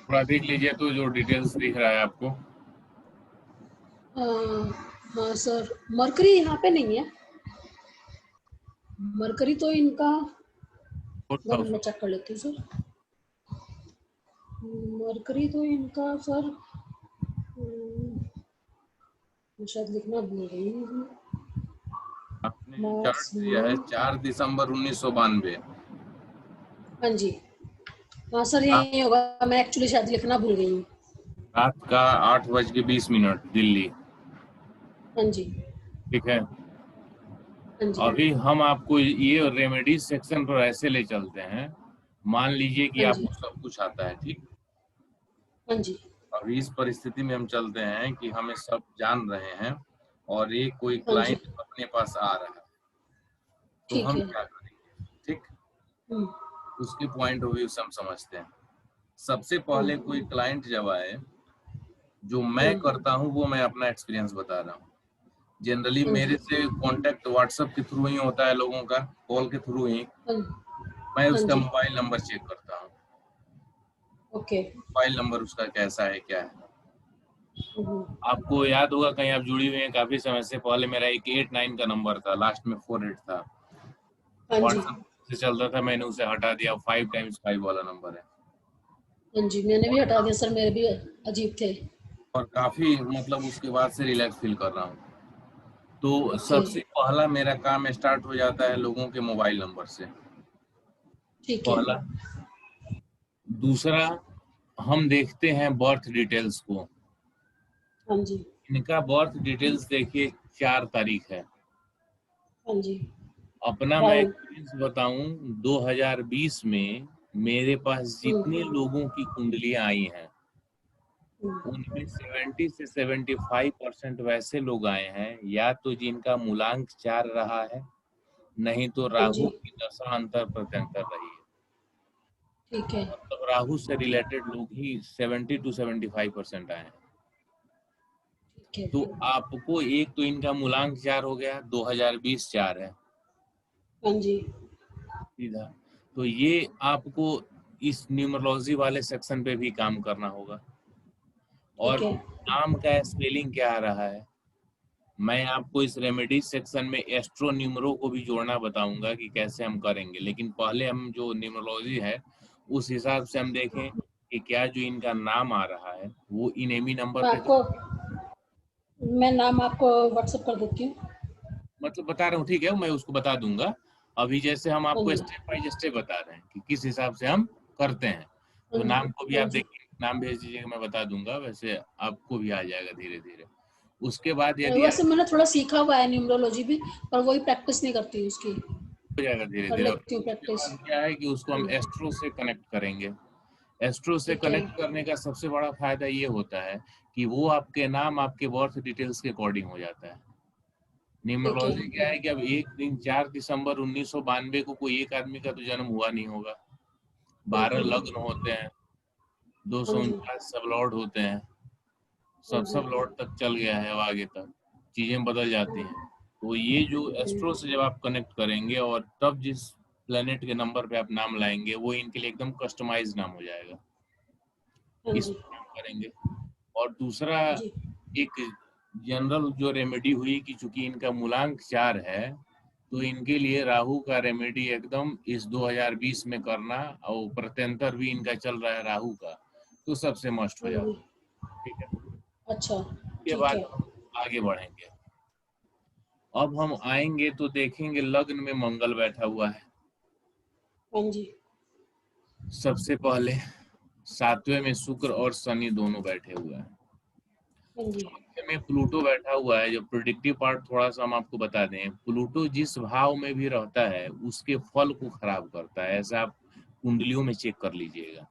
थोड़ा देख लीजिए तो जो डिटेल्स दिख रहा है आपको। हाँ सर, मरकरी यहाँ पे नहीं है। मरकरी तो इनका, मैं चेक कर लेती हूँ सर। मरकरी तो इनका सर, शायद लिखना भूल गई हूँ। आपने जो चार्ट दिया है 4 दिसंबर 1992। हाँ जी, हाँ सर यही होगा। मैं एक्चुअली शायद लिखना भूल गई हूँ। रात का 8:20 दिल्ली। हाँ जी, ठीक है। हाँ जी, अभी हम आपको ये रेमेडी सेक्शन पर ऐसे ले चलते हैं, मान लीजिए कि हाँ जी, आपको सब कुछ आता है, ठीक। हाँ जी, अभी इस परिस्थिति में हम चलते हैं कि हमें सब जान रहे हैं और एक कोई हाँ जी, क्लाइंट अपने पास आ रहा है, तो ठीक हम है। क्या करेंगे, ठीक। हम्म, उसके पॉइंट ऑफ व्यू से हम समझते हैं। सबसे हम्म, पहले कोई क्लाइंट जब आए, जो मैं हम्म, करता हूँ वो मैं अपना एक्सपीरियंस बता रहा हूँ। जनरली हाँ मेरे जी, से कांटेक्ट व्हाट्सएप के थ्रू ही होता है लोगों का, कॉल के थ्रू ही। हाँ, मैं हाँ उसका जी, मोबाइल नंबर चेक करता हूँ, ओके। मोबाइल नंबर उसका कैसा है क्या है। हम्म, आपको याद होगा कहीं आप जुड़ी हुई हैं, काफी समय से पहले मेरा एक 89 का नंबर था, लास्ट में 48 था। हाँ जी, व्हाट्सएप से चलता था, मैंने उसे हटा दिया, 5x5 वाला नंबर है। हाँ जी, मैंने भी और हटा दिया सर, मेरे भी अजीब थे। और काफी मतलब उसके बाद से रिलैक्स फील कर रहा हूँ। तो ओके, सबसे पहला मेरा काम स्टार्ट हो जाता है लोगों के मोबाइल नंबर से, ठीक है। पहला। दूसरा, हम देखते हैं बर्थ डिटेल्स को। हाँ जी, इनका बर्थ डिटेल्स देखिए, 4 तारीख है। हाँ जी, अपना मैं राहुल। एक्सपीरियंस बताऊं, 2020 में मेरे पास जितने हम्म, लोगों की कुंडलियां आई हैं, हम्म, उनमें 70 से 75% वैसे लोग आए हैं या तो जिनका मूलांक 4 रहा है, नहीं तो हाँ राहु जी, की दशा अंतर प्रत्यंतर रही है। ठीक है, मतलब राहु से रिलेटेड लोग ही 70 to 75% आए हैं। ठीक तो है। आपको एक तो इनका मूलांक 4 हो गया, 2020 4 है हाँ जी, सीधा। तो ये आपको इस न्यूमरोलॉजी वाले सेक्शन पे भी काम करना होगा। ठीक और है, नाम का स्पेलिंग क्या आ रहा है, मैं आपको इस रेमेडी सेक्शन में एस्ट्रो न्यूमरो को भी जोड़ना बताऊंगा कि कैसे हम करेंगे, लेकिन पहले हम जो न्यूमरोलॉजी है उस हिसाब से हम देखें कि क्या जो इनका नाम आ रहा है वो इनेमी नंबर मैं पे तो, आपको मैं नाम आपको व्हाट्सएप कर देती हूँ। मतलब बता रहा हूँ, ठीक है, मैं उसको बता दूंगा। अभी जैसे हम हाँ आपको जी, स्टेप बाय स्टेप बता रहे हैं कि किस हिसाब से हम करते हैं। हाँ तो जी, नाम को भी हाँ आप जी। देखिए, नाम भेज दीजिएगा, मैं बता दूंगा, वैसे आपको भी आ जाएगा धीरे धीरे। उसके बाद यदि वैसे आप, मैंने थोड़ा सीखा हुआ है न्यूमरोलॉजी भी, पर वही प्रैक्टिस नहीं करती उसकी। हो जाएगा धीरे कर धीरे। और लेती हूँ उसके प्रैक्टिस। बाद क्या है कि उसको हम एस्ट्रो से कनेक्ट करेंगे। एस्ट्रो से ठीक है, कनेक्ट करने का सबसे बड़ा फायदा ये होता है कि वो आपके नाम आपके बर्थ डिटेल्स के अकॉर्डिंग हो जाता है। ठीक है। न्यूमरोलॉजी क्या है कि अब एक दिन 4 दिसंबर 1992 को कोई एक आदमी का तो जन्म हुआ नहीं होगा। 12 बिल्कुल। लग्न होते हैं, दो हाँ सौ जी, उनचास सब लॉर्ड होते हैं, हाँ सब जी, सब लॉर्ड तक चल गया है, अब आगे तक चीजें बदल जाती हैं। तो ये जो एस्ट्रो से जब आप कनेक्ट करेंगे और तब जिस प्लेनेट के नंबर पे आप नाम लाएंगे, वो इनके लिए एकदम कस्टमाइज नाम हो जाएगा। हाँ इस जी, पे काम करेंगे। और दूसरा, जी, एक जनरल जो रेमेडी हुई कि चूंकि इनका मूलांक 4 है, तो इनके लिए राहु का रेमेडी एकदम इस 2020 में करना, और प्रत्यंतर भी इनका चल रहा है राहु का, तो सबसे मस्ट हो हाँ जी। जाता है। ठीक है। अच्छा, के ठीक बाद है। हम आगे बढ़ेंगे। अब हम आएंगे तो देखेंगे लग्न में मंगल बैठा हुआ है हाँ जी, सबसे पहले, 7वें में शुक्र और शनि दोनों बैठे हुए हैं, हाँ जी, में प्लूटो बैठा हुआ है। जो प्रिडिक्टिव पार्ट थोड़ा सा हम आपको बता दें, प्लूटो जिस भाव में भी रहता है उसके फल को खराब करता है, ऐसा आप कुंडलियों में चेक कर लीजिएगा।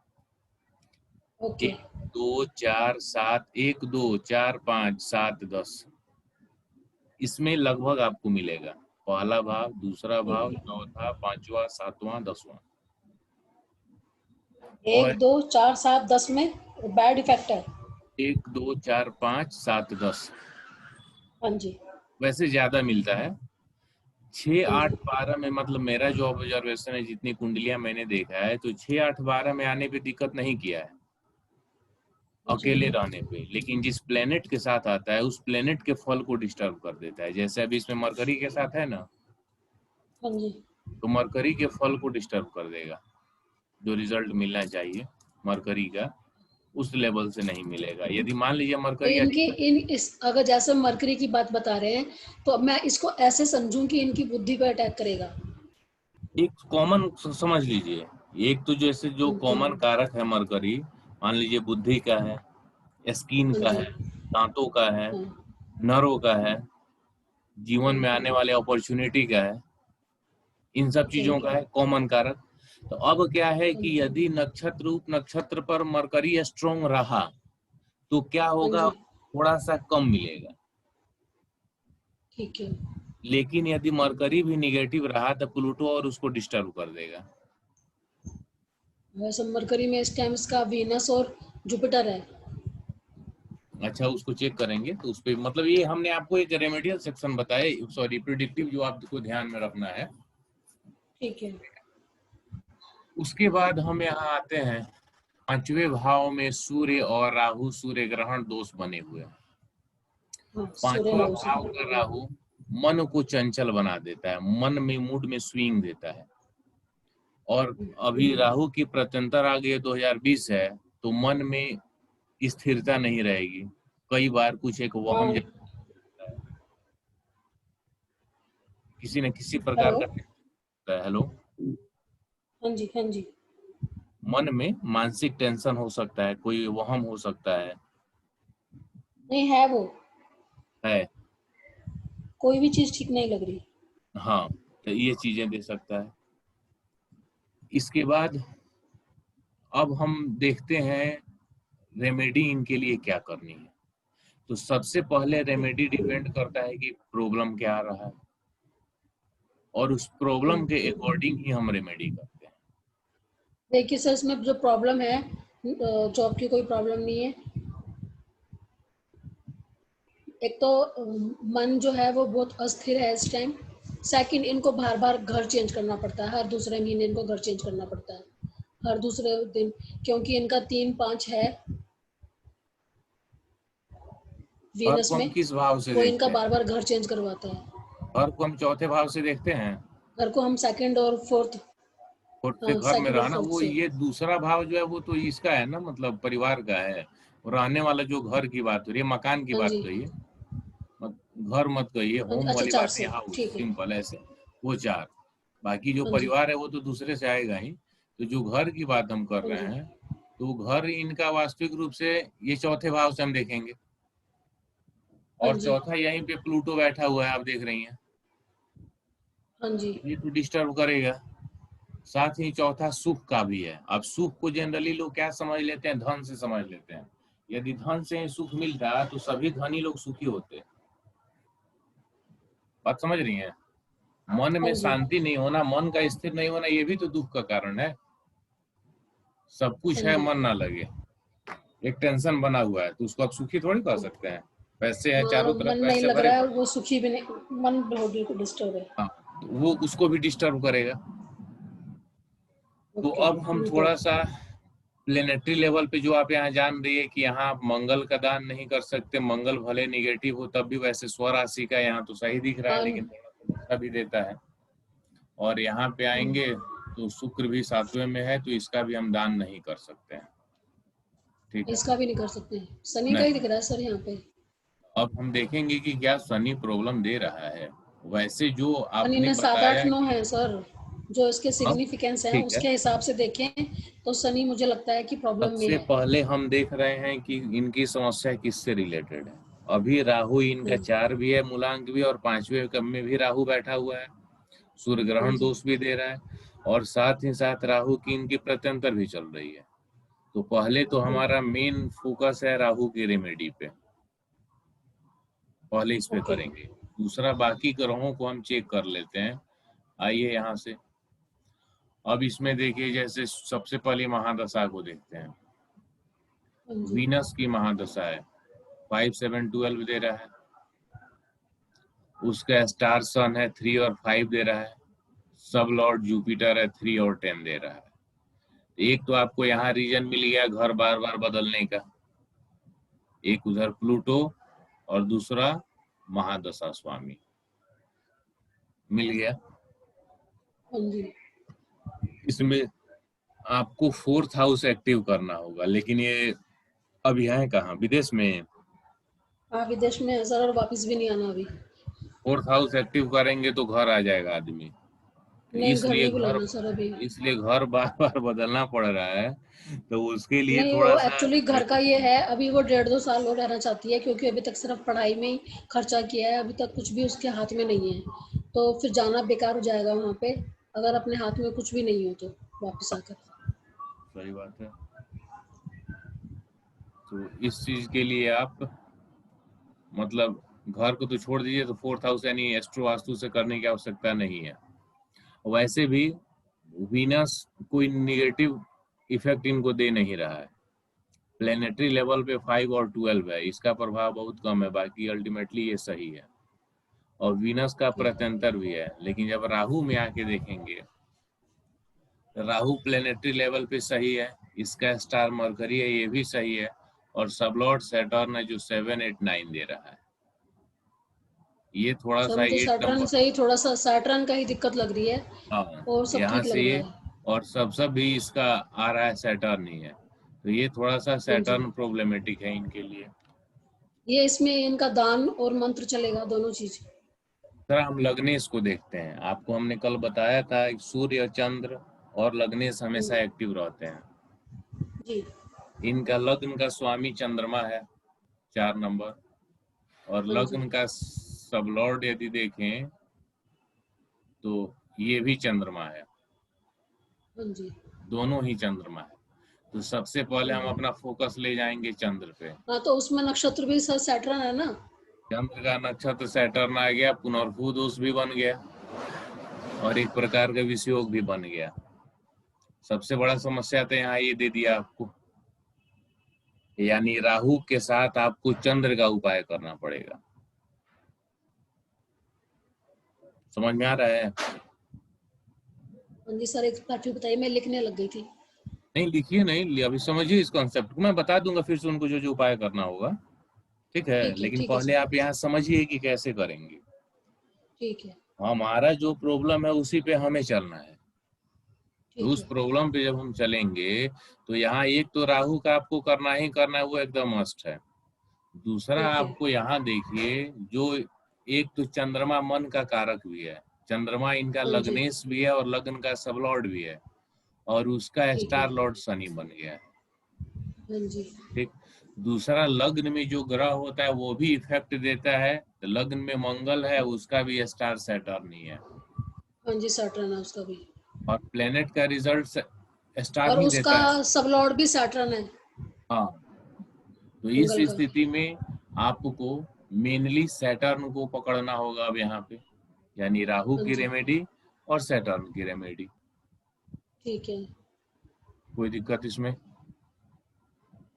ओके, 1 2 4 7 1 2 4 5 7 10, इसमें लगभग आपको मिलेगा पहला भाव, दूसरा ठीक भाव, है। चौथा, पांचवा, सातवां, 10वां। और 1 2 4 7 10 में बैड इफेक्ट है। 1 2 4 5 7 10, हाँ जी, वैसे ज्यादा मिलता है। छः हाँ आठ जी, बारह में, मतलब मेरा जो ऑब्जर्वेशन है, जितनी कुंडलियां मैंने देखा है, तो 6 8 12 में आने पे दिक्कत नहीं किया है। अकेले रहने पे, लेकिन जिस प्लेनेट के साथ आता है उस प्लेनेट के फल को डिस्टर्ब कर देता है। जैसे अभी इसमें मरकरी के साथ है ना, हाँ जी। तो मरकरी के फल को डिस्टर्ब कर देगा। जो रिजल्ट मिलना चाहिए मरकरी का उस लेवल से नहीं मिलेगा। यदि मान लीजिए तो मरकरी इनकी इस अगर जैसे मरकरी की बात बता रहे हैं, तो मैं इसको ऐसे समझूं कि इनकी बुद्धि पर अटैक करेगा। एक कॉमन समझ लीजिए, एक तो जैसे जो कॉमन कारक है मरकरी, मान लीजिए बुद्धि का है, स्किन हाँ का जी। है, दांतों का है, हाँ। नरों का है, जीवन हाँ। में आने वाले अपॉर्चुनिटी का है, इन सब चीजों ठीक का है। है कॉमन कारक। तो अब क्या है हाँ कि जी। यदि नक्षत्र रूप नक्षत्र पर मरकरी स्ट्रॉन्ग रहा तो क्या हाँ होगा, जी। थोड़ा सा कम मिलेगा। ठीक है। लेकिन यदि मरकरी भी निगेटिव रहा तो प्लूटो और उसको डिस्टर्ब कर देगा। वैसे मरकरी में इस टाइम इसका वीनस और जुपिटर है। अच्छा, उसको चेक करेंगे तो उस पे मतलब ये हमने आपको एक रेमेडियल सेक्शन बताया, सॉरी प्रिडिक्टिव, जो आपको ध्यान में रखना है। ठीक है। उसके बाद हम यहाँ आते हैं, पांचवें भाव में सूर्य और राहु सूर्य ग्रहण दोष बने हुए हैं। हाँ, सूर्य पांचवा राहु से। भाव का राहु मन को चंचल बना देता है, मन में मूड में स्विंग देता है। और अभी राहु की प्रत्यंतर आ गई 2020 है, तो मन में स्थिरता नहीं रहेगी, कई बार कुछ एक वहम हाँ। जैसा है, किसी न किसी प्रकार हेलो। का होता है। हेलो, हाँ जी। हाँ जी। मन में मानसिक टेंशन हो सकता है, कोई वहम हो सकता नहीं है वो, है। कोई भी चीज ठीक नहीं लग रही। हाँ, तो ये चीजें दे सकता है। इसके बाद अब हम देखते हैं रेमेडी इनके लिए क्या करनी है। तो सबसे पहले रेमेडी डिपेंड करता है कि प्रॉब्लम क्या आ रहा है, और उस प्रॉब्लम के अकॉर्डिंग ही हम रेमेडी करते हैं। देखिए सर, इसमें जो प्रॉब्लम है, जॉब की कोई प्रॉब्लम नहीं है। एक तो मन जो है वो बहुत अस्थिर है इस टाइम। सेकंड, इनको बार बार घर चेंज करना पड़ता है, हर दूसरे महीने इनको घर चेंज करना पड़ता है, हर दूसरे दिन, क्योंकि इनका 3-5 है घर वीनस को हम में। किस भाव से वो इनका देखते हैं? बार बार घर चेंज करवाता है। घर को हम चौथे भाव से देखते हैं। घर को हम सेकंड और फोर्थ, चौथे घर में सेकंड और रहना, फोर्थ वो से। ये दूसरा भाव जो है वो तो इसका है ना, मतलब परिवार का है। और रहने वाला जो घर की बात हो रही है, मकान की हाँ बात जी। कहिए, घर मत कहिए, हाँ जी, होम अच्छा, वाली 4 बात है, से हाउस ठीक है। सिंपल ऐसे। वो चार, बाकी जो हाँ जी। परिवार है वो तो दूसरे से आएगा ही। तो जो घर की बात हम कर हाँ रहे जी। हैं, तो घर इनका वास्तविक रूप से ये चौथे भाव से हम देखेंगे। हाँ और जी। चौथा यहीं पे प्लूटो बैठा हुआ है, आप देख रही हैं, हाँ जी। ये तो डिस्टर्ब करेगा। साथ ही चौथा सुख का भी है। अब सुख को जनरली लोग क्या समझ लेते हैं, धन से समझ लेते हैं। यदि धन से सुख मिलता है तो सभी धनी लोग सुखी होते हैं। बात समझ रही हैं? मन हाँ में जी। शांति नहीं होना, मन का स्थिर नहीं होना, ये भी तो दुख का कारण है। सब कुछ हाँ है, जी। मन ना लगे, एक टेंशन बना हुआ है, तो उसको आप सुखी थोड़ी कर सकते हैं। पैसे हैं हाँ, चारों तरफ, मन नहीं पैसे लग भरे रहा है, पड़े। वो सुखी भी नहीं, मन बहुत डिस्टर्ब है। हाँ, तो वो उसको भी डिस्टर्ब करेगा। तो ओके, अब हम प्लूटो। थोड़ा सा प्लेनेटरी लेवल पे, जो आप यहाँ जान रही है कि यहाँ आप मंगल का दान नहीं कर सकते, मंगल भले निगेटिव हो तब भी, वैसे स्वराशि का यहाँ तो सही दिख रहा है, हाँ। लेकिन थोड़ा सा धोखा भी देता है। और यहाँ पे आएंगे तो शुक्र भी सातवें में है, तो इसका भी हम दान नहीं कर सकते हैं। ठीक है, इसका भी नहीं कर सकते, शनि का ही नहीं। दिख रहा है सर यहाँ पे। अब हम देखेंगे कि क्या शनि प्रॉब्लम दे रहा है। वैसे जो शनि आपने में 7, 8, बताया 9 है सर, जो इसके अब सिग्निफिकेंस है ठीक है, उसके हिसाब से देखें तो शनि मुझे लगता है कि प्रॉब्लम में सबसे है। पहले हम देख रहे हैं कि इनकी समस्या किससे रिलेटेड है। अभी राहु इनका हाँ। 4 भी है, मूलांक भी, और 5वें कम में भी राहु बैठा हुआ है, सूर्य हाँ ग्रहण जी। दोष भी दे रहा है। और साथ ही साथ राहु की इनकी प्रत्यंतर भी चल रही है। तो पहले तो हमारा मेन फोकस है राहु की रेमेडी पे, पहले इस पे ओके। करेंगे। दूसरा, बाकी ग्रहों को हम चेक कर लेते हैं। आइए यहाँ से, अब इसमें देखिए, जैसे सबसे पहले महादशा को देखते हैं। हाँ जी। वीनस की महादशा है, 5, 7, 12 दे रहा है। उसका स्टार सन है, 3 और 5 दे रहा है। सब लॉर्ड जुपिटर है, 3 और 10 दे रहा है। एक तो आपको यहाँ रीजन मिल गया घर बार बार बदलने का, एक उधर प्लूटो और दूसरा महादशा स्वामी। मिल गया। हाँ जी। इसमें आपको 4th हाउस एक्टिव करना होगा, लेकिन ये अभी है कहाँ, विदेश में। हाँ विदेश में है सर, और वापस भी नहीं आना अभी। 4th हाउस एक्टिव करेंगे तो घर आ जाएगा आदमी, तो नहीं, घर इसलिए नहीं घर बुलाना सर अभी। बार बार बदलना पड़ रहा है, तो उसके लिए नहीं, थोड़ा वो सा एक्चुअली घर का ये है, अभी वो 1.5-2 साल और रहना चाहती है, क्योंकि अभी तक सिर्फ पढ़ाई में ही खर्चा किया है, अभी तक कुछ भी उसके हाथ में नहीं है। तो फिर जाना बेकार हो जाएगा वहाँ पे, अगर अपने हाथ में कुछ भी नहीं हो तो वापस आकर। सही बात है। तो इस चीज के लिए आप मतलब घर को तो छोड़ दीजिए, तो 4th हाउस यानी एस्ट्रो वास्तु से करने की आवश्यकता नहीं है। वैसे भी वीनस कोई निगेटिव इफेक्ट इनको दे नहीं रहा है। प्लेनेटरी लेवल पे 5 और 12 है, इसका प्रभाव बहुत कम है, बाकी अल्टीमेटली ये सही है। और वीनस का प्रत्यंतर भी है, लेकिन जब राहु में आके देखेंगे, राहु प्लेनेटरी लेवल पे सही है, इसका स्टार मरकरी है, ये भी सही है, और सबलॉर्ड सैटर्न है जो 7, 8, 9 दे रहा है। ये थोड़ा सर सा मुझे 8 सैटर्न नंबर। से ही थोड़ा सा सैटर्न का ही दिक्कत लग रही है, हाँ, और सब यहाँ ठीक से लग रहा ये, है। और सब भी इसका आ रहा है, सैटर्न ही है, तो ये थोड़ा सा हाँ जी। सैटर्न प्रॉब्लमेटिक है इनके लिए। ये इसमें इनका दान और मंत्र चलेगा, दोनों चीज। सर हम लग्नेश को देखते हैं, आपको हमने कल बताया था कि सूर्य, चंद्र और लग्नेश हमेशा एक्टिव रहते हैं। जी। इनका लग्न का स्वामी चंद्रमा है, 4 नंबर, और हाँ जी। लग्न का सबलॉर्ड यदि देखें तो ये भी चंद्रमा है, हाँ जी। दोनों ही चंद्रमा है। तो सबसे पहले हाँ हम जी। अपना फोकस ले जाएंगे चंद्र पे। हाँ, तो उसमें नक्षत्र भी सर सैटर्न है ना। चंद्र का नक्षत्र सैटर्न आ गया, पुनर्भू दोष भी बन गया, और एक प्रकार का विषयोग भी बन गया। सबसे बड़ा समस्या तो यहाँ ये दे दिया आपको, यानी राहु के साथ आपको चंद्र का उपाय करना पड़ेगा। समझ में आ रहा है? हाँ जी सर, एक बार फिर बताइए, मैं लिखने लग गई थी। नहीं लिखिए, नहीं अभी समझिए इस कॉन्सेप्ट को, मैं बता दूंगा फिर से उनको जो जो उपाय करना होगा। ठीक है, ठीक है, लेकिन ठीक है पहले सर। आप यहाँ समझिए कि कैसे करेंगे। ठीक है। हमारा जो प्रॉब्लम है उसी पे हमें चलना है। तो ठीक उस है। प्रॉब्लम पे जब हम चलेंगे, तो यहाँ एक तो राहु का आपको करना ही करना है, वो एकदम मस्ट है। दूसरा ठीक है। आपको यहाँ देखिए, जो एक तो चंद्रमा मन का कारक भी है, चंद्रमा इनका हाँ जी। लग्नेश भी है और लग्न का सबलॉर्ड भी है, और उसका ठीक है। स्टार लॉर्ड शनि बन गया है। हाँ जी। ठीक। दूसरा, लग्न में जो ग्रह होता है वो भी इफेक्ट देता है, तो लग्न में मंगल है, उसका भी स्टार सैटर्न ही है, हाँ जी, सैटर्न है उसका भी। और प्लेनेट का रिजल्ट स्टार और ही उसका देता है। सब लॉर्ड भी सैटर्न है, हाँ, तो इस मंगल का। स्थिति में आपको मेनली सैटर्न को पकड़ना होगा अब यहाँ पे, यानी राहु हाँ की जी। रेमेडी और सैटर्न की रेमेडी। ठीक है। कोई दिक्कत इसमें?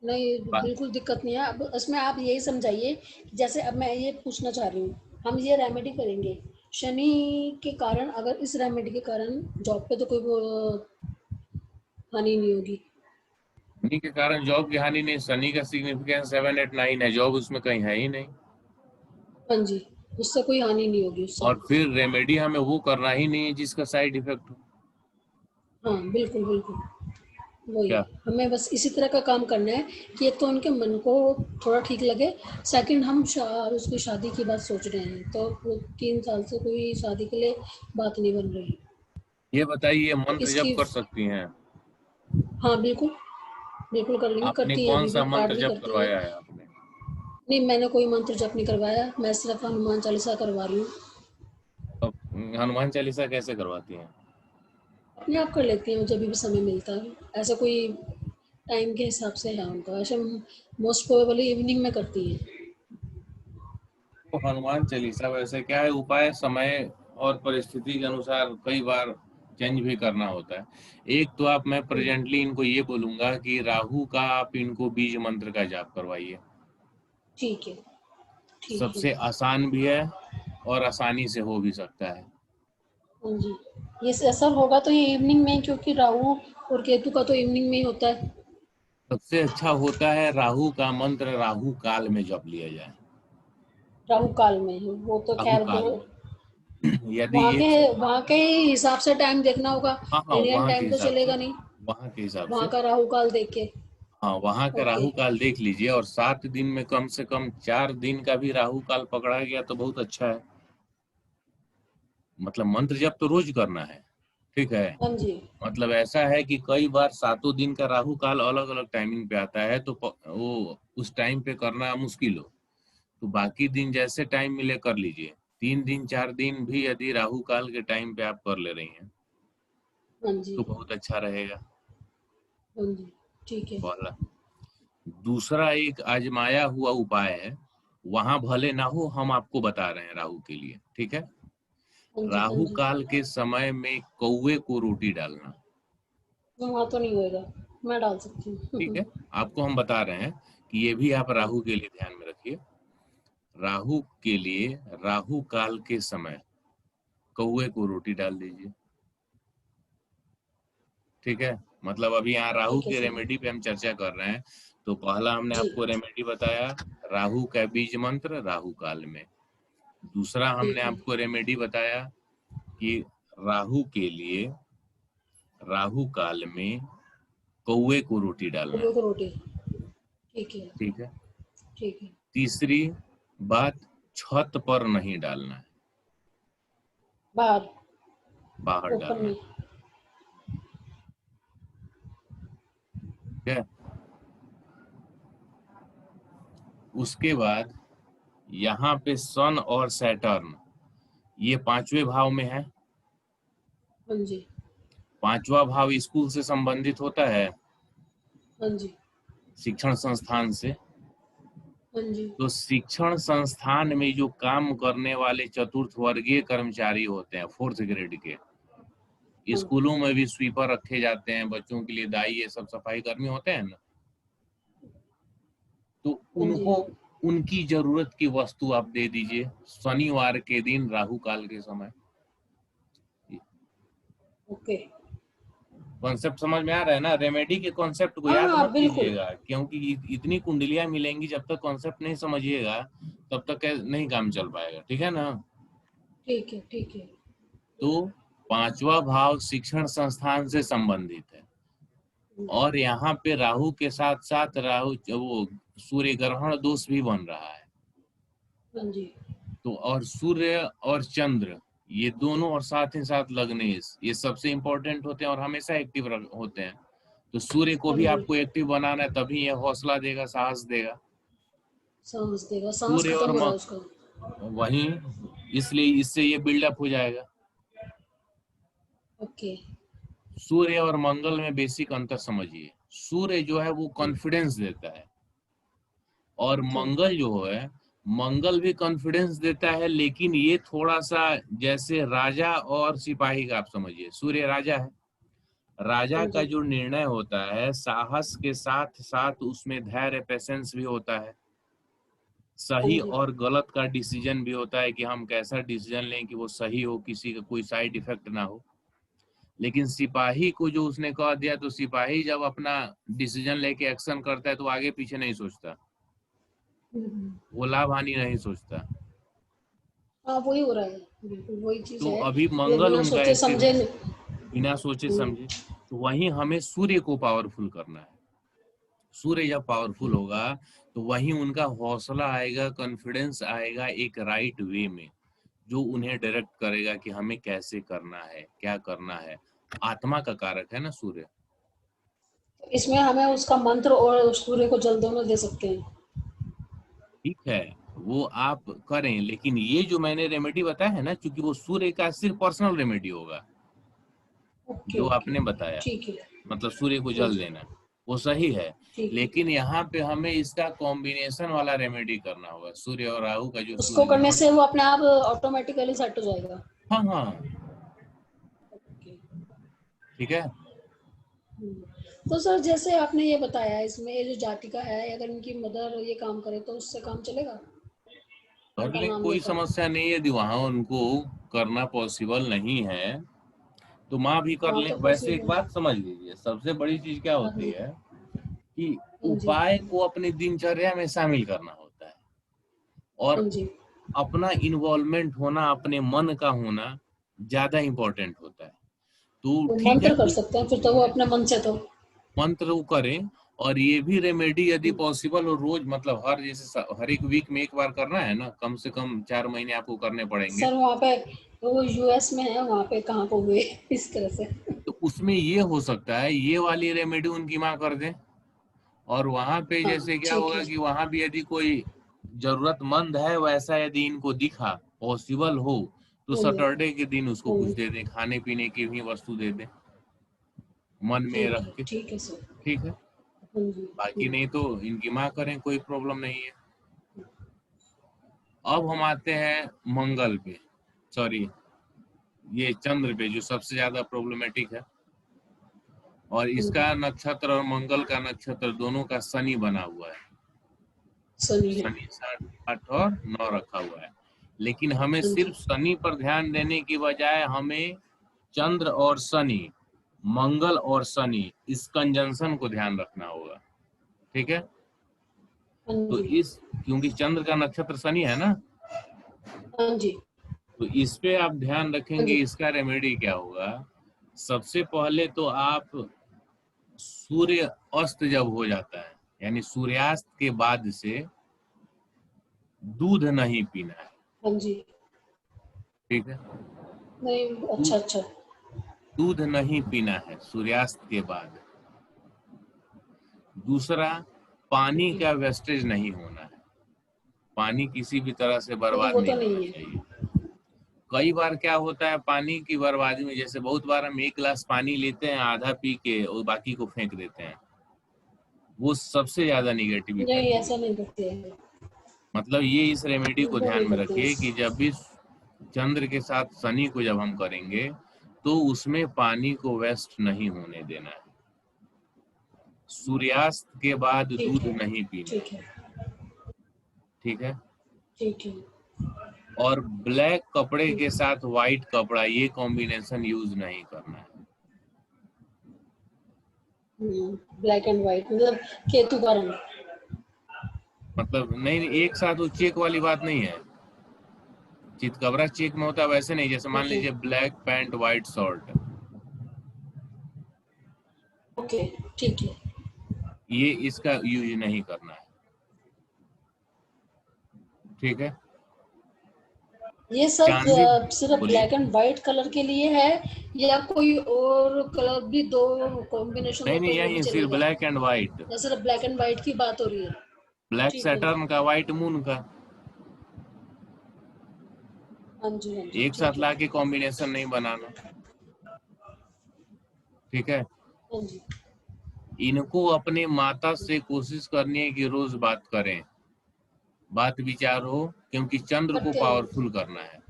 नहीं, बा- बिल्कुल दिक्कत नहीं है। अब इसमें आप यही समझाइए कि जैसे अब मैं ये पूछना चाह रही हूँ, हम ये रेमेडी करेंगे, शनि के कारण, अगर इस रेमेडी के कारण जॉब पे तो कोई वो हानि नहीं होगी। शनि के कारण जॉब की हानि नहीं, शनि का सिग्निफिकेंस 7, 8, 9 है, जॉब उसमें कहीं है ही नहीं। हाँ जी, उससे कोई हानि नहीं होगी उससे। और फिर रेमेडी हमें वो करना ही नहीं है जिसका साइड इफेक्ट हो। हाँ बिल्कुल बिल्कुल, वही। क्या? हमें बस इसी तरह का काम करना है कि एक तो उनके मन को थोड़ा ठीक लगे, सेकंड हम उसकी शादी की बात सोच रहे हैं, तो वो 3 साल से कोई शादी के लिए बात नहीं बन रही। ये बताइए, तो मंत्र जप इसकी, कर सकती हैं? हाँ बिल्कुल, बिल्कुल कर लेंगे, आपने करती हैं कौन अभी सा भी, पाठ मंत्र भी जप करती हैं। करवाया है आपने? नहीं, मैंने कोई मंत्र जप नहीं करवाया, मैं सिर्फ हनुमान चालीसा करवा रही हूँ। अब हनुमान चालीसा कैसे करवाती हैं? अपने आप कर लेती हैं जब भी समय मिलता है, ऐसा कोई टाइम के हिसाब से है उनका, ऐसे मोस्ट प्रोबेबली इवनिंग में करती हैं। तो हनुमान चालीसा वैसे क्या है, उपाय समय और परिस्थिति के अनुसार कई बार चेंज भी करना होता है। एक तो आप, मैं प्रेजेंटली इनको ये बोलूंगा कि राहु का आप इनको बीज मंत्र का जाप करवाइए। ठीक है। ठीक है। सबसे आसान भी है और आसानी से हो भी सकता है। हाँ जी, ये असर होगा तो ये इवनिंग में, क्योंकि राहु और केतु का तो इवनिंग में ही होता है। सबसे अच्छा होता है राहु का मंत्र राहु काल में जप लिया जाए। राहु काल में वो तो राहु खैर वो काल में यदि एक वहाँ के ही हिसाब से टाइम देखना होगा। हाँ हाँ, इंडियन वहाँ के टाइम तो हिसाब से, चलेगा नहीं, वहाँ के हिसाब वहाँ से, का राहु काल देख के। हाँ वहाँ का ओके। राहु काल देख लीजिए। और 7 दिन में कम से कम 4 दिन का भी राहु काल पकड़ा गया तो बहुत अच्छा है। मतलब मंत्र जप तो रोज करना है, ठीक है। हाँ जी। मतलब ऐसा है कि कई बार 7 दिन का राहु काल अलग अलग टाइमिंग पे आता है, तो वो उस टाइम पे करना मुश्किल हो तो बाकी दिन जैसे टाइम मिले कर लीजिए। 3 दिन 4 दिन भी यदि राहु काल के टाइम पे आप कर ले रही हैं हाँ जी। तो बहुत अच्छा रहेगा। हाँ जी। ठीक है। पहला। दूसरा एक आजमाया हुआ उपाय है, वहां भले ना हो, हम आपको बता रहे हैं राहु के लिए, ठीक है। हाँ जी। हाँ राहु जी। काल के समय में कौवे को रोटी डालना, वहाँ तो नहीं होएगा, मैं डाल सकती ठीक हूँ। है। आपको हम बता रहे हैं कि ये भी आप हाँ। राहु के लिए ध्यान में रखिए। राहु के लिए राहु काल के समय कौवे को रोटी डाल दीजिए, ठीक है। मतलब अभी यहाँ राहु ठीक है के सर। रेमेडी पे हम चर्चा कर रहे हैं। तो पहला हमने जी। आपको रेमेडी बताया, राहु का बीज मंत्र राहु काल में। दूसरा हमने ठीक है। आपको रेमेडी बताया कि राहु के लिए राहु काल में कौवे को रोटी डालना कौवे है, को रोटी। ठीक है। ठीक है। ठीक है। तीसरी बात, छत पर नहीं डालना है, बाहर। बाहर ओपन डालना में। है, ठीक है। उसके बाद यहाँ पे सन और सैटर्न ये 5वें भाव में है। हाँ जी। 5वां भाव स्कूल से संबंधित होता है, हाँ जी। शिक्षण संस्थान से। हाँ जी। तो शिक्षण संस्थान में जो काम करने वाले चतुर्थ वर्गीय कर्मचारी होते हैं 4th ग्रेड के, हाँ। स्कूलों में भी स्वीपर रखे जाते हैं, बच्चों के लिए दाई, ये सब सफाई कर्मी होते हैं ना। तो हाँ जी। उनको उनकी जरूरत की वस्तु आप दे दीजिए शनिवार के दिन राहु काल के समय। ओके। कॉन्सेप्ट समझ में आ रहा है ना। रेमेडी के कॉन्सेप्ट को हाँ याद हाँ मत बिल्कुल। कीजिएगा, क्योंकि इतनी कुंडलियां मिलेंगी, जब तक कॉन्सेप्ट नहीं समझिएगा तब तक नहीं काम चल पाएगा, ठीक है ना। ठीक है। ठीक है। तो 5वां भाव शिक्षण संस्थान से संबंधित है। और यहाँ पे राहु के साथ साथ राहु वो सूर्य ग्रहण दोष भी बन रहा है। हाँ जी। तो और सूर्य और चंद्र ये दोनों और साथ ही साथ लग्नेश ये सबसे इंपॉर्टेंट होते हैं और हमेशा एक्टिव होते हैं। तो सूर्य को हाँ भी जी। आपको एक्टिव बनाना है, तभी ये हौसला देगा, साहस देगा। सांस देगा, सांस सूर्य खत्म और हो रहा है उसका। वहीं इसलिए इससे ये बिल्डअप हो जाएगा। ओके। सूर्य और मंगल में बेसिक अंतर समझिए। सूर्य जो है वो कॉन्फिडेंस देता है, और ओके। मंगल जो है, मंगल भी कॉन्फिडेंस देता है, लेकिन ये थोड़ा सा जैसे राजा और सिपाही का आप समझिए। सूर्य राजा है, राजा हाँ का जी। जो निर्णय होता है साहस के साथ साथ उसमें धैर्य पेशेंस भी होता है। हाँ सही जी। और गलत का डिसीजन भी होता है कि हम कैसा डिसीजन लें कि वो सही हो, किसी का कोई साइड इफेक्ट ना हो। लेकिन सिपाही को जो उसने कह दिया, तो सिपाही जब अपना डिसीजन लेके एक्शन करता है तो आगे पीछे नहीं सोचता, हम्म। वो लाभ हानि नहीं सोचता। हाँ वही हो रहा है, बिल्कुल वही चीज तो है। अभी वो मंगल बिना उनका सोचे एक्टिव समझे है, बिना सोचे हम्म। समझे। तो वहीं हमें सूर्य को पावरफुल करना है। सूर्य जब पावरफुल होगा तो वहीं उनका हौसला आएगा, कॉन्फिडेंस आएगा एक राइट वे में, जो उन्हें डायरेक्ट करेगा कि हमें कैसे करना है, क्या करना है। आत्मा का कारक है ना सूर्य। इसमें हमें उसका मंत्र और सूर्य को जल दोनों दे सकते हैं। ठीक है, वो आप करें, लेकिन ये जो मैंने रेमेडी बताया है ना, क्योंकि वो सूर्य का सिर्फ पर्सनल रेमेडी होगा ओके। जो ओके। आपने बताया, ठीक है। मतलब सूर्य को हाँ जल जी। देना, वो सही है। ठीक है। लेकिन यहाँ पे हमें इसका कॉम्बिनेशन वाला रेमेडी करना होगा, सूर्य और राहु का जो उसको सूर्य करने ग्रहण। से वो अपने आप ऑटोमेटिकली सेट हो जाएगा। हाँ हाँ, ओके। ठीक है। तो सर जैसे आपने ये बताया, इसमें ये जो जातिका है, अगर इनकी मदर ये काम करे तो उससे काम चलेगा, कर उनका ले, नाम कोई लेकर। समस्या नहीं है। यदि वहां उनको करना पॉसिबल नहीं है तो माँ भी कर हाँ ले। तो वैसे एक पॉसिबल। बात समझ लीजिए, सबसे बड़ी चीज क्या हाँ होती जी। है कि हाँ जी, उपाय को अपनी दिनचर्या में शामिल करना होता है और हाँ जी। अपना इन्वॉल्वमेंट होना, अपने मन का होना ज्यादा इम्पोर्टेंट होता है। तो वो ठीक है, मंत्र कर सकते हैं फिर तो वो अपने मन से तो। मंत्र वो करें। और ये भी रेमेडी यदि हुँ, पॉसिबल हो, रोज मतलब हर जैसे हर एक वीक में एक बार करना है ना, कम से कम 4 महीने आपको करने पड़ेंगे। सर वहाँ पे वो यूएस में है, वहाँ पे कहाँ को हुए इस तरह से? तो उसमें ये हो सकता है ये वाली रेमेडी उनकी माँ कर दें, और वहां पे हाँ, जैसे क्या ठीक होगा है। कि वहां भी यदि कोई जरूरतमंद है वैसा यदि इनको दिखा, पॉसिबल हो, तो हाँ जी, सैटरडे के दिन उसको हाँ कुछ जी। दे दें, खाने पीने की भी वस्तु दे दें मन में रख के। ठीक है सर। ठीक है, हाँ जी, बाकी हुँ, नहीं तो इनकी माँ करें, कोई प्रॉब्लम नहीं है। अब हम आते हैं मंगल पे, सॉरी ये चंद्र पे, जो सबसे ज्यादा प्रॉब्लमेटिक है। और हाँ जी। इसका नक्षत्र और मंगल का नक्षत्र दोनों का शनि बना हुआ है। सनी है। शनि 7, 8 और 9 रखा हुआ है। लेकिन हमें हाँ सिर्फ जी, शनि पर ध्यान देने की बजाय हमें चंद्र और शनि, मंगल और शनि, इस कंजंक्शन को ध्यान रखना होगा। ठीक है, हाँ तो जी, इस क्योंकि चंद्र का नक्षत्र शनि है ना, हाँ जी, तो इस पे आप ध्यान हाँ रखेंगे। जी, इसका रेमेडी क्या होगा? सबसे पहले तो आप सूर्य अस्त जब हो जाता है, यानी सूर्यास्त के बाद से दूध नहीं पीना है। हाँ जी। ठीक है, नहीं, अच्छा, दूध अच्छा। दूध नहीं पीना है सूर्यास्त के बाद। दूसरा, पानी ठीक है। का वेस्टेज नहीं होना है, पानी किसी भी तरह से नहीं, बर्बाद वो नहीं तो होना नहीं है। चाहिए। कई बार क्या होता है पानी की बर्बादी में, जैसे बहुत बार हम 1 गिलास पानी लेते हैं, आधा पी के और बाकी को फेंक देते हैं, वो सबसे ज्यादा निगेटिव नहीं, इफेक्ट ऐसा होता है। नहीं करते हैं। मतलब ये इस रेमेडी को वो ध्यान नहीं में करते रखिए कि हैं। जब भी चंद्र के साथ शनि को जब हम करेंगे, तो उसमें पानी को वेस्ट नहीं होने देना है। सूर्यास्त के बाद ठीक दूध है, नहीं पीना ठीक है। है, ठीक है, ठीक है। और ब्लैक कपड़े ठीक के है। साथ व्हाइट कपड़ा, ये कॉम्बिनेशन यूज नहीं करना है। ब्लैक एंड व्हाइट मतलब केतु का रंग। मतलब नहीं नहीं, एक साथ वो चेक वाली बात नहीं है। चितकबरा चेक में होता है वैसे नहीं, जैसे मान ओके, लीजिए black pant white shirt, okay, ठीक है। ये इसका यूज नहीं करना है। ठीक है, ये सब चांदी, सिर्फ बोलिए। ब्लैक एंड व्हाइट कलर के लिए है या कोई और कलर भी, दो कॉम्बिनेशन नहीं हो नहीं, तो वो भी यही सिर्फ चलेगा? Black and white. या सिर्फ ब्लैक एंड व्हाइट की बात हो रही है? ब्लैक ठीक है। सैटर्न का, व्हाइट मून का, हाँ जी, हाँ जी, एक साथ ठीक है। लाके कॉम्बिनेशन नहीं बनाना। ठीक है, हाँ जी, इनको अपने माता से कोशिश करनी है कि रोज बात करें, बात विचार हो, क्योंकि चंद्र को करते हैं। पावरफुल करना है।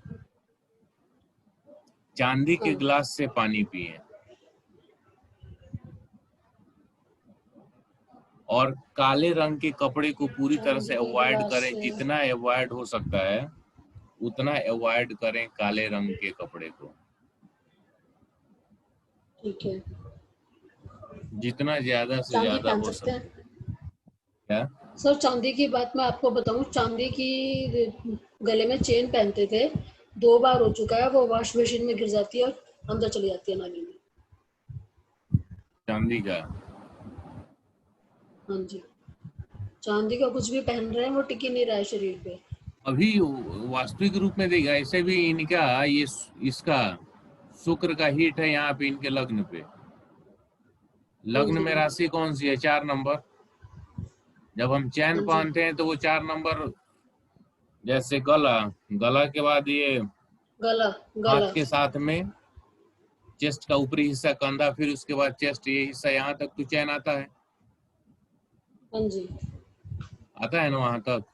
चांदी हाँ, के गिलास से पानी पिए, और काले रंग के कपड़े को पूरी तरह से चांदी के अवॉइड गिलास करें, से। जितना अवॉइड हो सकता है उतना अवॉइड करें काले रंग के कपड़े को, ठीक है। जितना ज्यादा से चांदी ज्यादा पहन हो सकते सके। हैं। क्या? सर चांदी की बात मैं आपको बताऊं, चांदी की गले में चेन पहनते थे, 2 बार हो चुका है, वो वॉश मशीन में गिर जाती है और अंदर चली जाती है नाली में। चांदी का? हाँ जी, चांदी का कुछ भी पहन रहे हैं वो टिक ही नहीं रहा है शरीर पे। अभी वास्तविक रूप में देखा, ऐसे भी इनका ये इसका शुक्र का हिट है यहाँ पे इनके लग्न पे। हाँ लग्न जी, में राशि कौन सी है? 4 नंबर। जब हम चैन हाँ जी, पहनते हैं तो वो 4 नंबर, जैसे गला, गला के बाद ये गला, हाथ गला। के साथ में चेस्ट का ऊपरी हिस्सा, कंधा, फिर उसके बाद चेस्ट, ये हिस्सा यहाँ तक तो चैन आता है, हाँ जी, आता है ना वहां तक।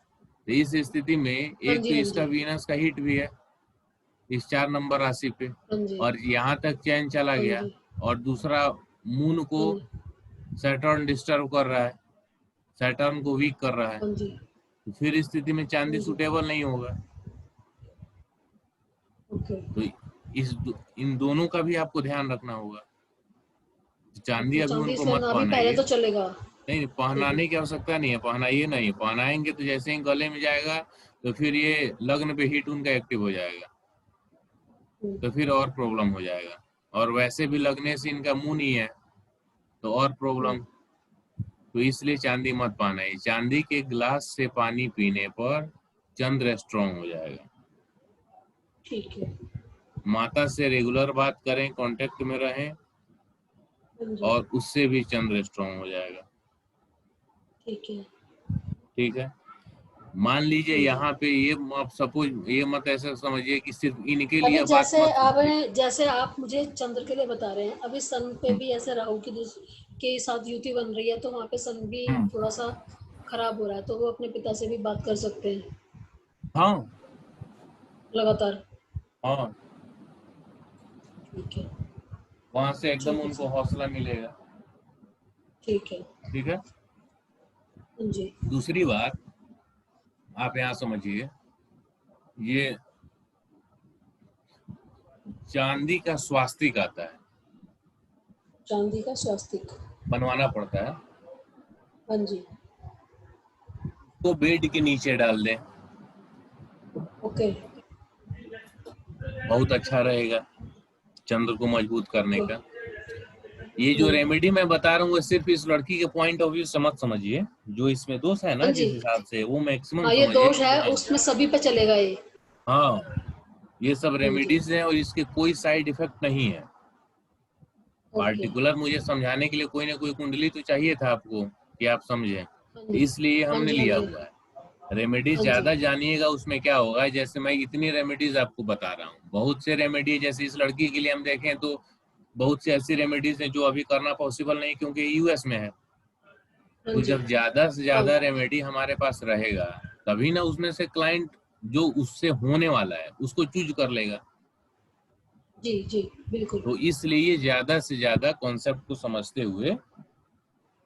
तो इस स्थिति में हाँ एक तो जी, हाँ इसका जी, वीनस का हिट भी है इस 4 नंबर राशि पे, हाँ जी, और यहाँ तक चैन चला हाँ गया। जी, और दूसरा, मून को हाँ जी, सैटर्न डिस्टर्ब कर रहा है, सैटर्न को वीक कर रहा है, हाँ जी, तो फिर इस स्थिति में चांदी हाँ जी। सुटेबल नहीं होगा। ओके, तो इन दोनों का भी आपको ध्यान रखना होगा। चांदी ओके। अभी चांदी उनको से मत ना भी पहले पहनाइए। तो चलेगा। नहीं, पहनाने की आवश्यकता नहीं है, पहनाइए नहीं, पहनाएंगे तो जैसे ही गले में जाएगा तो फिर ये लग्न पे हीट उनका एक्टिव हो जाएगा, तो फिर और प्रॉब्लम हो जाएगा। और वैसे भी लगने से इनका मुंह नहीं है, तो और प्रॉब्लम। तो इसलिए चांदी मत पहनाइए। चांदी के गिलास से पानी पीने पर चंद्र स्ट्रांग हो जाएगा। ठीक है। माता से रेगुलर बात करें, कांटेक्ट में रहें, हाँ जी। और उससे भी चंद्र स्ट्रांग हो जाएगा। ठीक है। ठीक है। मान लीजिए हाँ जी। यहाँ पे ये आप सपोज ये मत ऐसा समझिए कि सिर्फ इनके अभी लिए बात जैसे मत कीजिए। आपने जैसे आप मुझे चंद्र के लिए बता रहे हैं, अभी सन पे हम्म, भी ऐसे राहु की के साथ युति बन रही है, तो वहाँ पे सन भी हम्म, थोड़ा सा खराब हो रहा है, तो वो अपने पिता से भी बात कर सकते हैं हाँ, लगातार। हाँ, ठीक है। वहां से एकदम ठीक है उनको सर। हौसला मिलेगा। ठीक है। ठीक है। हाँ जी। दूसरी बात आप यहाँ समझिए, ये चांदी का स्वास्तिक आता है, चांदी का स्वास्तिक। बनवाना पड़ता है, हाँ जी। तो बेड के नीचे डाल दें, ओके। बहुत अच्छा रहेगा चंद्र को मजबूत करने ओके। का। ये जो रेमेडी मैं बता रहा हूँ वो सिर्फ इस लड़की के पॉइंट ऑफ व्यू से मत समझिए, जो इसमें दोष है हाँ ना जी। जिस हिसाब से, वो मैक्सिमम हाँ, ये समझिए दोष कि है, हाँ, उसमें सभी पे चलेगा ये। हाँ, ये सब हाँ जी। रेमेडीज हैं और इसके कोई साइड इफेक्ट नहीं है। ओके। पार्टिकुलर मुझे समझाने के लिए कोई ना कोई कुंडली तो चाहिए था आपको कि आप समझें, हाँ जी। इसलिए हाँ हमने जी। हाँ लिया जी। हुआ है। रेमेडीज हाँ जी। ज्यादा जानिएगा उसमें क्या होगा, जैसे मैं इतनी रेमेडीज आपको बता रहा हूँ, बहुत से रेमेडी जैसे इस लड़की के लिए हम देखें तो बहुत सी ऐसी रेमेडीज हैं जो अभी करना पॉसिबल नहीं क्योंकि यूएस में है। हाँ तो जी। जब ज्यादा से हाँ ज्यादा रेमेडी हमारे पास रहेगा, तभी ना उसमें से क्लाइंट जो उससे होने वाला है उसको चूज कर लेगा। जी। जी बिल्कुल। तो इसलिए ज्यादा से ज्यादा कॉन्सेप्ट को समझते हुए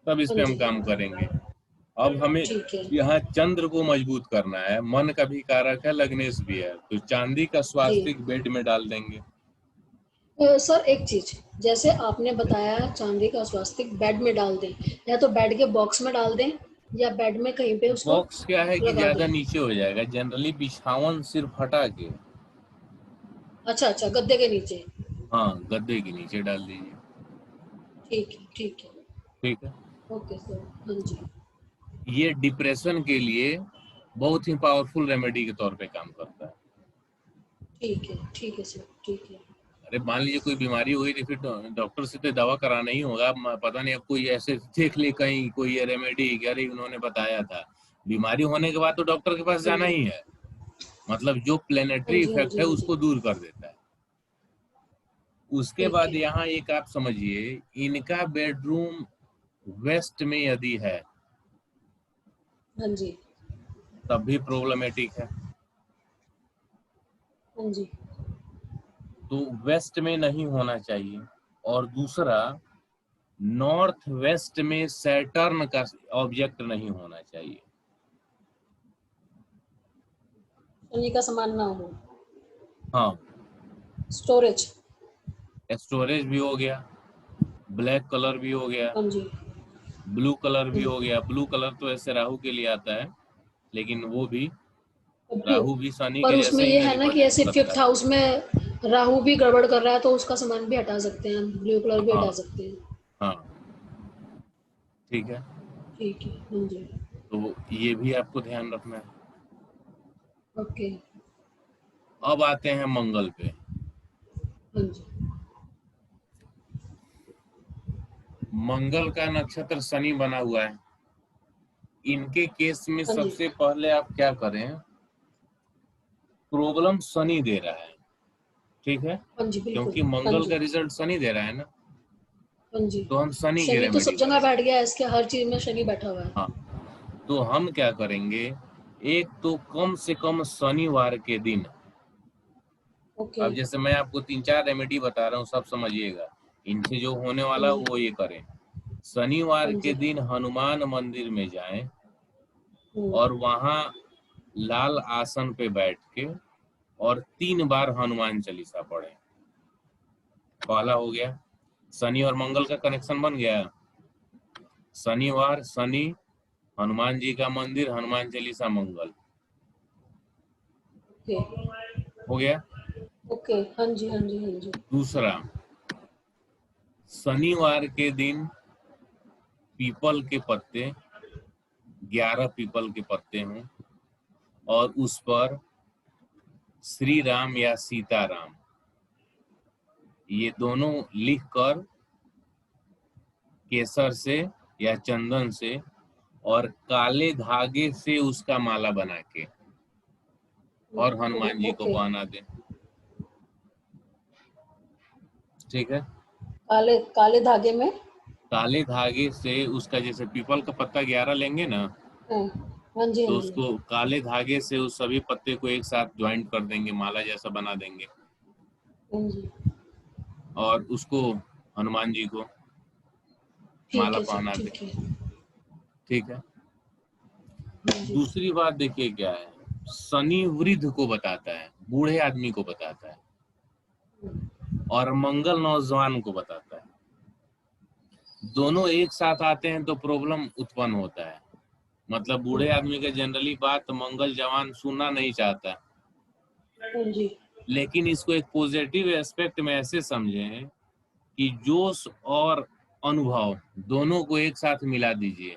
तब इस हाँ पे हम जी। काम करेंगे। अब हमें ठीक है। यहाँ चंद्र को मजबूत करना है, मन का भी कारक है, लग्नेश भी है, तो चांदी का जी। स्वास्तिक बेड में डाल देंगे। सर एक चीज, जैसे आपने बताया चांदी का स्वास्तिक बेड में डाल दें, या तो बेड के बॉक्स में डाल दें, या बेड में कहीं पे उसको बॉक्स क्या है कि लगा दें। ज्यादा नीचे हो जाएगा, जनरली बिछावन सिर्फ हटा के, अच्छा अच्छा, गद्दे के नीचे। हाँ, गद्दे के नीचे डाल दीजिए। ठीक है। ठीक है। ठीक है। Okay sir. हाँ जी। ये डिप्रेशन के लिए बहुत ही पावरफुल रेमेडी के तौर पे काम करता है। ठीक है। ठीक है सर। ठीक है। अरे मान लीजिए कोई बीमारी हुई तो फिर डॉक्टर से तो दवा कराना ही होगा। पता नहीं अब कोई ऐसे देख ले कहीं कोई ये रेमेडी कि अरे उन्होंने बताया था, बीमारी होने के बाद तो डॉक्टर के पास हाँ जाना जी। ही है। मतलब जो हाँ प्लेनेटरी जी। हाँ इफेक्ट जी। है हाँ जी। उसको दूर कर देता है। उसके ठीक बाद है। यहाँ एक आप समझिए, इनका बेडरूम वेस्ट में यदि है हाँ जी। तब भी प्रॉब्लमेटिक है। हाँ जी। तो वेस्ट में नहीं होना चाहिए। और दूसरा, नॉर्थ वेस्ट में सैटर्न का ऑब्जेक्ट नहीं होना चाहिए। शनि का सामान ना हो। हाँ, स्टोरेज। स्टोरेज भी हो गया, ब्लैक कलर भी हो गया, हाँ जी। ब्लू कलर भी हो गया। ब्लू कलर तो ऐसे राहु के लिए आता है, लेकिन वो भी, ब्लू। राहु भी शनि पर के उसमें जैसे ही ये ना है ना कि रिप्रेजेंट ऐसे करता फिफ्थ है। हाउस में राहु भी गड़बड़ कर रहा है, तो उसका सामान भी हटा सकते हैं, ब्लू कलर भी हाँ, हटा सकते हैं। हाँ, ठीक है। ठीक है। हाँ जी। तो ये भी आपको ध्यान रखना है। ओके। अब आते हैं मंगल पे। हाँ जी। मंगल का नक्षत्र शनि बना हुआ है। इनके केस में हाँ जी। सबसे पहले आप क्या करें, प्रॉब्लम शनि दे रहा है, ठीक है, हाँ जी बिल्कुल। क्योंकि हाँ मंगल का जी। रिजल्ट शनि दे रहा है ना, हाँ जी। तो हम शनि की शनि तो सब रेमेडी जगह बैठ करेंगे। गया है, इसके हर चीज में शनि बैठा हुआ है। हाँ, तो हम क्या करेंगे, एक तो कम से कम शनिवार के दिन, ओके। अब जैसे मैं आपको तीन चार रेमेडी बता रहा हूँ सब समझिएगा, इनसे जो होने हाँ वाला जी। वो ये करें। शनिवार हाँ के जी। दिन हनुमान मंदिर में जाएं हम्म। और वहां लाल आसन पे बैठ के और 3 बार हनुमान चालीसा पढ़ें। पहला हो गया, शनि और मंगल का कनेक्शन बन गया। शनिवार शनि, हनुमान जी का मंदिर, हनुमान चालीसा, मंगल। ओके हो गया। ओके, हाँ जी हाँ जी हाँ जी। दूसरा, शनिवार के दिन पीपल के पत्ते, 11 पीपल के पत्ते हों और उस पर श्री राम या सीताराम ये दोनों लिखकर केसर से या चंदन से और काले धागे से उसका माला बना के और हनुमान जी को ओके, पहना दे। ठीक है। काले काले धागे में। काले धागे से उसका, जैसे पीपल का पत्ता 11 लेंगे ना, हाँ हाँ जी हाँ तो जी उसको काले धागे से उस सभी पत्ते को एक साथ ज्वाइंट कर देंगे, माला जैसा बना देंगे हाँ जी। और उसको हनुमान जी को ठीक माला है सर, पहना दे। ठीक है। ठीक है। हाँ जी। दूसरी बात देखिए क्या है, शनि वृद्ध को बताता है, बूढ़े आदमी को बताता है, और मंगल नौजवान को बताता है। दोनों एक साथ आते हैं तो प्रॉब्लम उत्पन्न होता है। मतलब बूढ़े आदमी का जनरली बात मंगल जवान सुनना नहीं चाहता, हाँ जी लेकिन इसको एक पॉजिटिव एस्पेक्ट में ऐसे समझें कि जोश और अनुभव दोनों को एक साथ मिला दीजिए।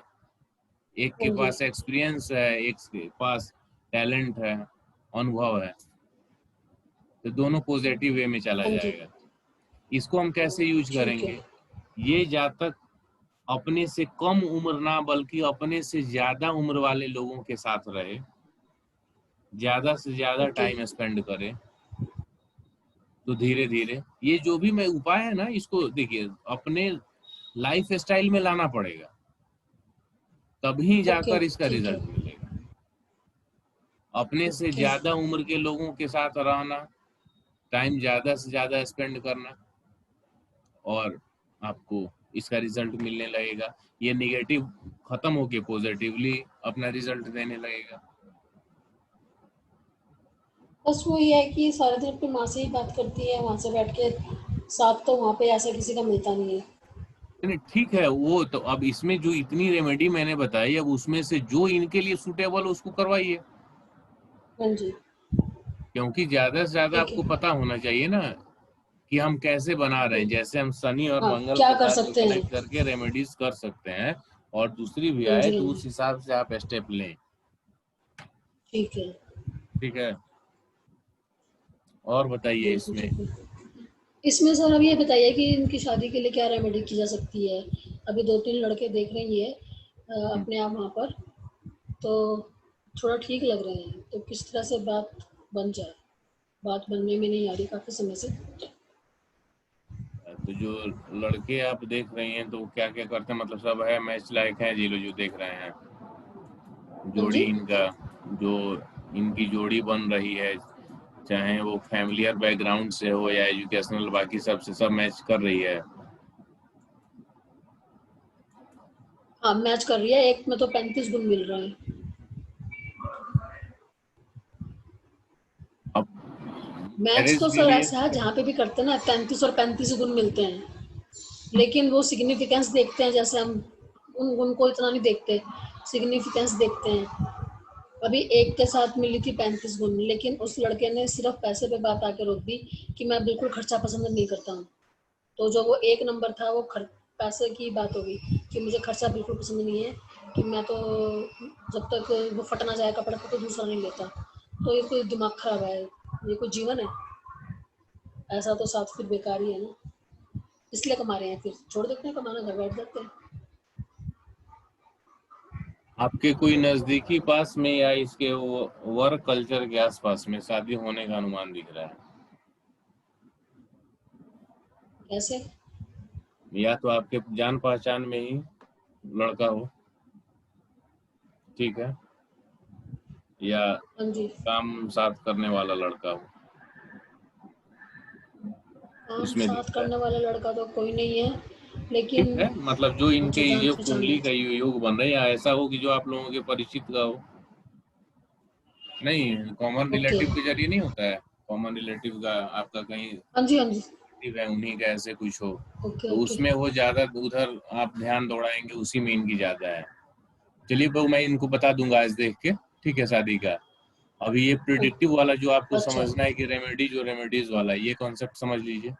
एक हाँ के जी पास एक्सपीरियंस है, एक के पास टैलेंट है, अनुभव है, तो दोनों पॉजिटिव वे में चला हाँ जी। जाएगा। इसको हम कैसे यूज ठीक है। करेंगे? ये जातक अपने से कम उम्र ना बल्कि अपने से ज्यादा उम्र वाले लोगों के साथ रहे, ज्यादा से ज्यादा ओके टाइम स्पेंड करे, तो धीरे धीरे ये जो भी मैं उपाय है ना, इसको देखिए अपने लाइफ स्टाइल में लाना पड़ेगा, तभी ओके, जाकर इसका ठीक है। रिजल्ट मिलेगा। अपने से ओके ज्यादा उम्र के लोगों के साथ रहना, टाइम ज्यादा से ज्यादा स्पेंड करना, और आपको इसका रिजल्ट मिलने लगेगा। ये निगेटिव खत्म होके पॉजिटिवली अपना रिजल्ट देने लगेगा। बस वो ये है कि सारे दिन अपनी माँ से ही बात करती है, वहाँ से बैठ के साथ, तो वहाँ पे ऐसा किसी का मिलता नहीं है। नहीं ठीक है, वो तो अब इसमें जो इतनी रेमेडी मैंने बताई, अब उसमें से जो इनके लिए सूटेबल हो उसको करवाइए, हाँ जी। क्योंकि ज्यादा से ज्यादा ठीक आपको है। पता होना चाहिए ना कि हम कैसे बना रहे हैं। ठीक। जैसे हम शनि और हाँ, मंगल क्या के कर साथ जो सकते हैं। कनेक्ट करके रेमेडीज कर सकते हैं, और दूसरी भी हाँ आए जी हाँ तो जी। उस हिसाब से आप स्टेप लें। ठीक है। ठीक है। और बताइए बिल्कुल इसमें। ठीक है। इसमें सर अब ये बताइए कि इनकी शादी के लिए क्या रेमेडी की जा सकती है। अभी 2-3 लड़के देख रही है हम्म, अपने आप वहाँ पर, तो थोड़ा ठीक लग रहे हैं, तो किस तरह से बात बन जाए। बात बनने में नहीं आ रही काफ़ी समय से। तो जो लड़के आप देख रही हैं तो वो क्या क्या करते हैं, मतलब सब है मैच लायक है जी लोग जो देख रहे हैं? हाँ जोड़ी जी। इनका, जो इनकी जोड़ी बन रही है, चाहे वो फैमिलियर बैकग्राउंड से हो या एजुकेशनल, बाकी सब से सब मैच कर रही है। हाँ, मैच कर रही है, एक में तो 35 गुण मिल रहे हैं। अब मैच मैरिज तो के सर लिए ऐसा है जहाँ पे भी करते हैं ना, 33 और 35 गुण मिलते हैं, लेकिन वो सिग्निफिकेंस देखते हैं, जैसे हम उन गुण को इतना नहीं देखते, सिग्निफिकेंस देखते हैं। अभी एक के साथ मिली थी 35 गुण, लेकिन उस लड़के ने सिर्फ पैसे पे बात आके रोक दी कि मैं बिल्कुल खर्चा पसंद नहीं करता हूँ। तो जो वो एक नंबर था वो पैसे की बात हो गई कि मुझे खर्चा बिल्कुल पसंद नहीं है, कि मैं तो जब तक वो फट ना जाए कपड़ा तो दूसरा नहीं लेता। तो ये कोई दिमाग खराब है, ये कोई जीवन है? ऐसा तो साथ फिर बेकार ही है ना। इसलिए कमा रहे हैं, फिर छोड़ देते हैं कमाना, घर बैठ जाते हैं। आपके कोई नजदीकी पास में या इसके वो वर्क कल्चर के आसपास में शादी होने का अनुमान दिख रहा है? कैसे? या तो आपके जान पहचान में ही लड़का हो, ठीक है, या हाँ जी। काम साथ करने वाला लड़का हो, काम उसमें साथ दिखता है। करने वाला लड़का तो कोई नहीं है, ठीक लेकिन है, मतलब जो इनके मुझे जान ये पहचान कुंडली में। का योग बन रहा है, या ऐसा हो कि जो आप लोगों के परिचित का हो। नहीं, कॉमन ओके। रिलेटिव के जरिए नहीं होता है? कॉमन रिलेटिव का आपका कहीं हाँ जी हाँ जी। एक्टिव है उन्हीं का ऐसे कुछ हो, ओके तो ओके। उसमें वो ज्यादा उधर आप ध्यान दौड़ाएंगे, उसी में इनकी ज्यादा है। चलिए बहू मैं इनको बता दूंगा आज देख के, ठीक है, शादी का। अभी ये प्रिडिक्टिव वाला जो आपको अच्छा समझना है कि रेमेडी जो रेमेडीज वाला है, ये कॉन्सेप्ट समझ लीजिए।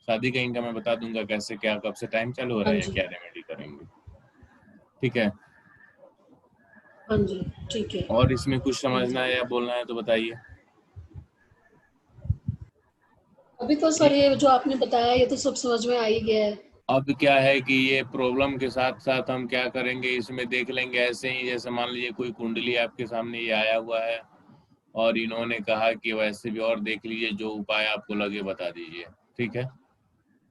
शादी का इनका मैं बता दूंगा कैसे क्या, कब से टाइम चालू हो रहा हाँ है, जी क्या रेमेडी करेंगे, ठीक है। हाँ जी ठीक है। और इसमें कुछ हाँ जी समझना है या बोलना है तो बताइए। अभी तो सर ये जो आपने बताया ये तो सब समझ में आ ही गया है। अब क्या है कि ये प्रॉब्लम के साथ साथ हम क्या करेंगे, इसमें देख लेंगे ऐसे ही, जैसे मान लीजिए कोई कुंडली आपके सामने ये आया हुआ है और इन्होंने कहा कि वैसे भी और देख लीजिए, जो उपाय आपको लगे बता दीजिए, ठीक है,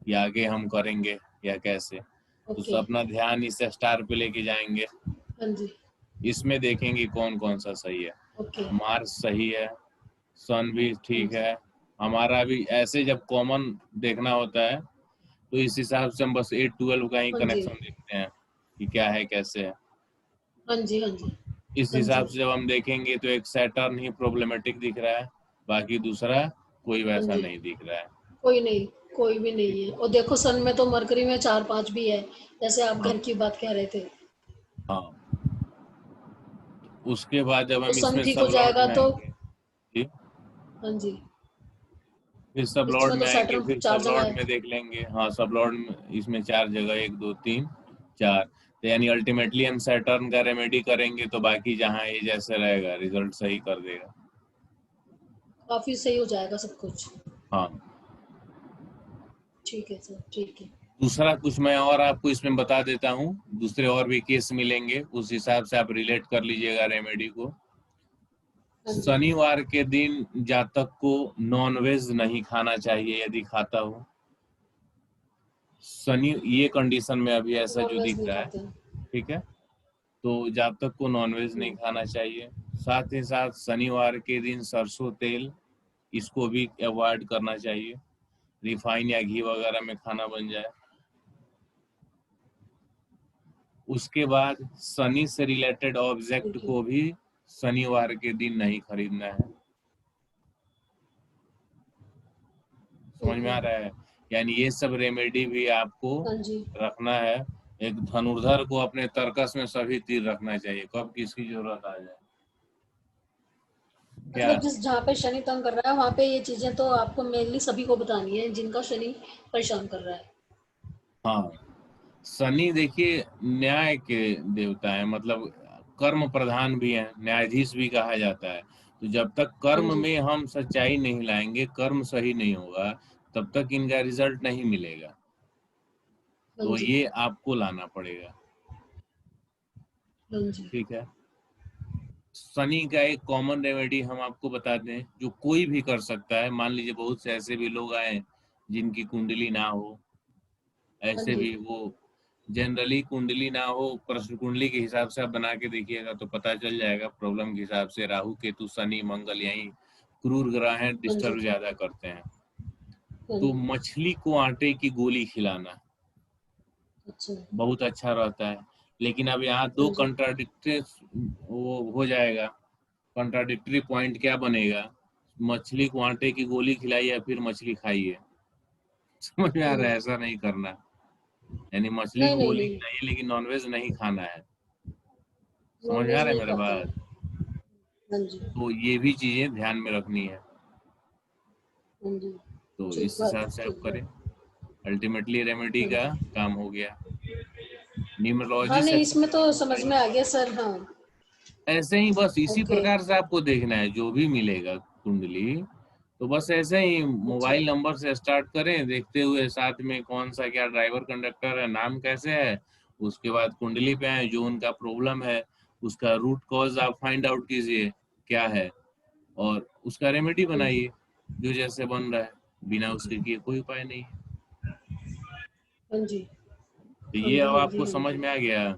या आगे हम करेंगे या कैसे। तो ओके अपना ध्यान इस स्टार पे लेके जाएंगे, हाँ जी इसमें देखेंगे कौन कौन सा सही है। ओके मार्स सही है, सन भी हाँ ठीक जी है। हमारा भी ऐसे जब कॉमन देखना होता है तो इस हिसाब से हम बस 8-12 का ही हाँ जी कनेक्शन देखते हैं कि क्या है कैसे है। हाँ जी हाँ जी इस हाँ हिसाब जी से जब हम देखेंगे तो एक सैटर्न ही प्रॉब्लमेटिक दिख रहा है, बाकी दूसरा कोई हाँ वैसा जी नहीं दिख रहा है। कोई नहीं, कोई भी ठीक नहीं है। है। और देखो सन में तो मरकरी में 4-5 भी है, जैसे आप हाँ घर की बात कह रहे थे। हाँ। उसके बाद जब तो हम सन इसमें ठीक हो सब लॉर्ड जाएगा में तो आएंगे, ठीक, हाँ जी फिर सब लॉर्ड इसमें तो में आएंगे, सैटर्न फिर 4 सब जगह लॉर्ड है। में देख लेंगे। हाँ सब लॉर्ड में इसमें 4 जगह, 1 2 3 4, तो यानी अल्टीमेटली हम सैटर्न का रेमेडी करेंगे तो बाकी जहाँ ये जैसे रहेगा रिजल्ट सही कर देगा। काफी सही हो जाएगा सब कुछ। हाँ। ठीक है सर ठीक है। दूसरा कुछ मैं और आपको इसमें बता देता हूँ, दूसरे और भी केस मिलेंगे, उस हिसाब से आप रिलेट कर लीजिएगा रेमेडी को। हाँ जी शनिवार के दिन जातक को नॉनवेज नहीं खाना चाहिए, यदि खाता हो शनि, ये कंडीशन में अभी ऐसा नॉन जो वेज दिख नहीं रहा है, खाते हैं। ठीक है, तो जातक को नॉनवेज नहीं हम्म, खाना चाहिए। साथ ही साथ शनिवार के दिन सरसों तेल, इसको भी अवॉइड करना चाहिए, रिफाइन या घी वगैरह में खाना बन जाए। उसके बाद शनि से रिलेटेड ऑब्जेक्ट ठीक है को भी शनिवार के दिन नहीं खरीदना है। समझ ठीक में है। आ रहा है? यानी ये सब रेमेडी भी आपको हाँ जी रखना है। एक धनुर्धर को अपने तर्कस में सभी तीर रखना चाहिए, कब किसकी जरूरत आ जाए। क्या? मतलब जिस जहाँ पे शनि तंग कर रहा है वहाँ पे ये चीजें तो आपको मेनली सभी को बतानी है जिनका शनि परेशान कर रहा है। हाँ, शनि देखिए न्याय के देवता है, मतलब कर्म प्रधान भी है, न्यायाधीश भी कहा जाता है। तो जब तक हाँ कर्म जी में हम सच्चाई नहीं लाएंगे, कर्म सही नहीं होगा, तब तक इनका रिजल्ट नहीं मिलेगा। हाँ तो जी ये आपको लाना पड़ेगा, हाँ जी ठीक है। शनि का एक कॉमन रेमेडी हम आपको बताते हैं जो कोई भी कर सकता है। मान लीजिए बहुत से ऐसे भी लोग आए जिनकी कुंडली ना हो, हाँ ऐसे जी भी वो जनरली कुंडली ना हो, प्रश्न कुंडली के हिसाब से आप बना के देखिएगा तो पता चल जाएगा। प्रॉब्लम के हिसाब से राहु केतु शनि मंगल यही क्रूर ग्रह हैं, हाँ जी डिस्टर्ब ज्यादा करते हैं। हाँ तो जी मछली को आटे की गोली खिलाना अच्छा बहुत अच्छा रहता है। लेकिन अब यहाँ दो हाँ जी कंट्राडिक्टरी वो हो जाएगा, कंट्राडिक्टरी पॉइंट क्या बनेगा, मछली को आटे की गोली खिलाइए या फिर मछली खाइए। समझ में आ रहा है? हम्म, ऐसा नहीं करना, यानी मछली नहीं को नहीं गोली नहीं खिलाइए लेकिन नॉनवेज नहीं खाना है। समझ नॉन में आ वेज रहा है नहीं मेरा खाते बात? हैं। हाँ जी तो ये भी चीजें ध्यान में रखनी है, हाँ जी तो ठीक इस बात हिसाब से आप ठीक करें। बात। अल्टीमेटली रेमेडी हाँ का जी काम हो गया। हाँ न्यूमरोलॉजी नहीं सेक्शन इसमें में तो कुछ समझ में बताइए। आ गया सर हाँ। ऐसे ही बस इसी ओके प्रकार से आपको देखना है, जो भी मिलेगा कुंडली, तो बस ऐसे ही अच्छा मोबाइल नंबर से स्टार्ट करें, देखते हुए साथ में कौन सा क्या ड्राइवर कंडक्टर है, नाम कैसे है, उसके बाद कुंडली पे आए, जो उनका प्रॉब्लम है उसका रूट कॉज आप फाइंड आउट कीजिए क्या है, और उसका रेमेडी हाँ जी बनाइए जो जैसे बन रहा है। बिना उसके किए कोई उपाय नहीं है। हाँ जी तो हाँ ये जी अब हाँ जी आपको हाँ समझ जी में आ गया।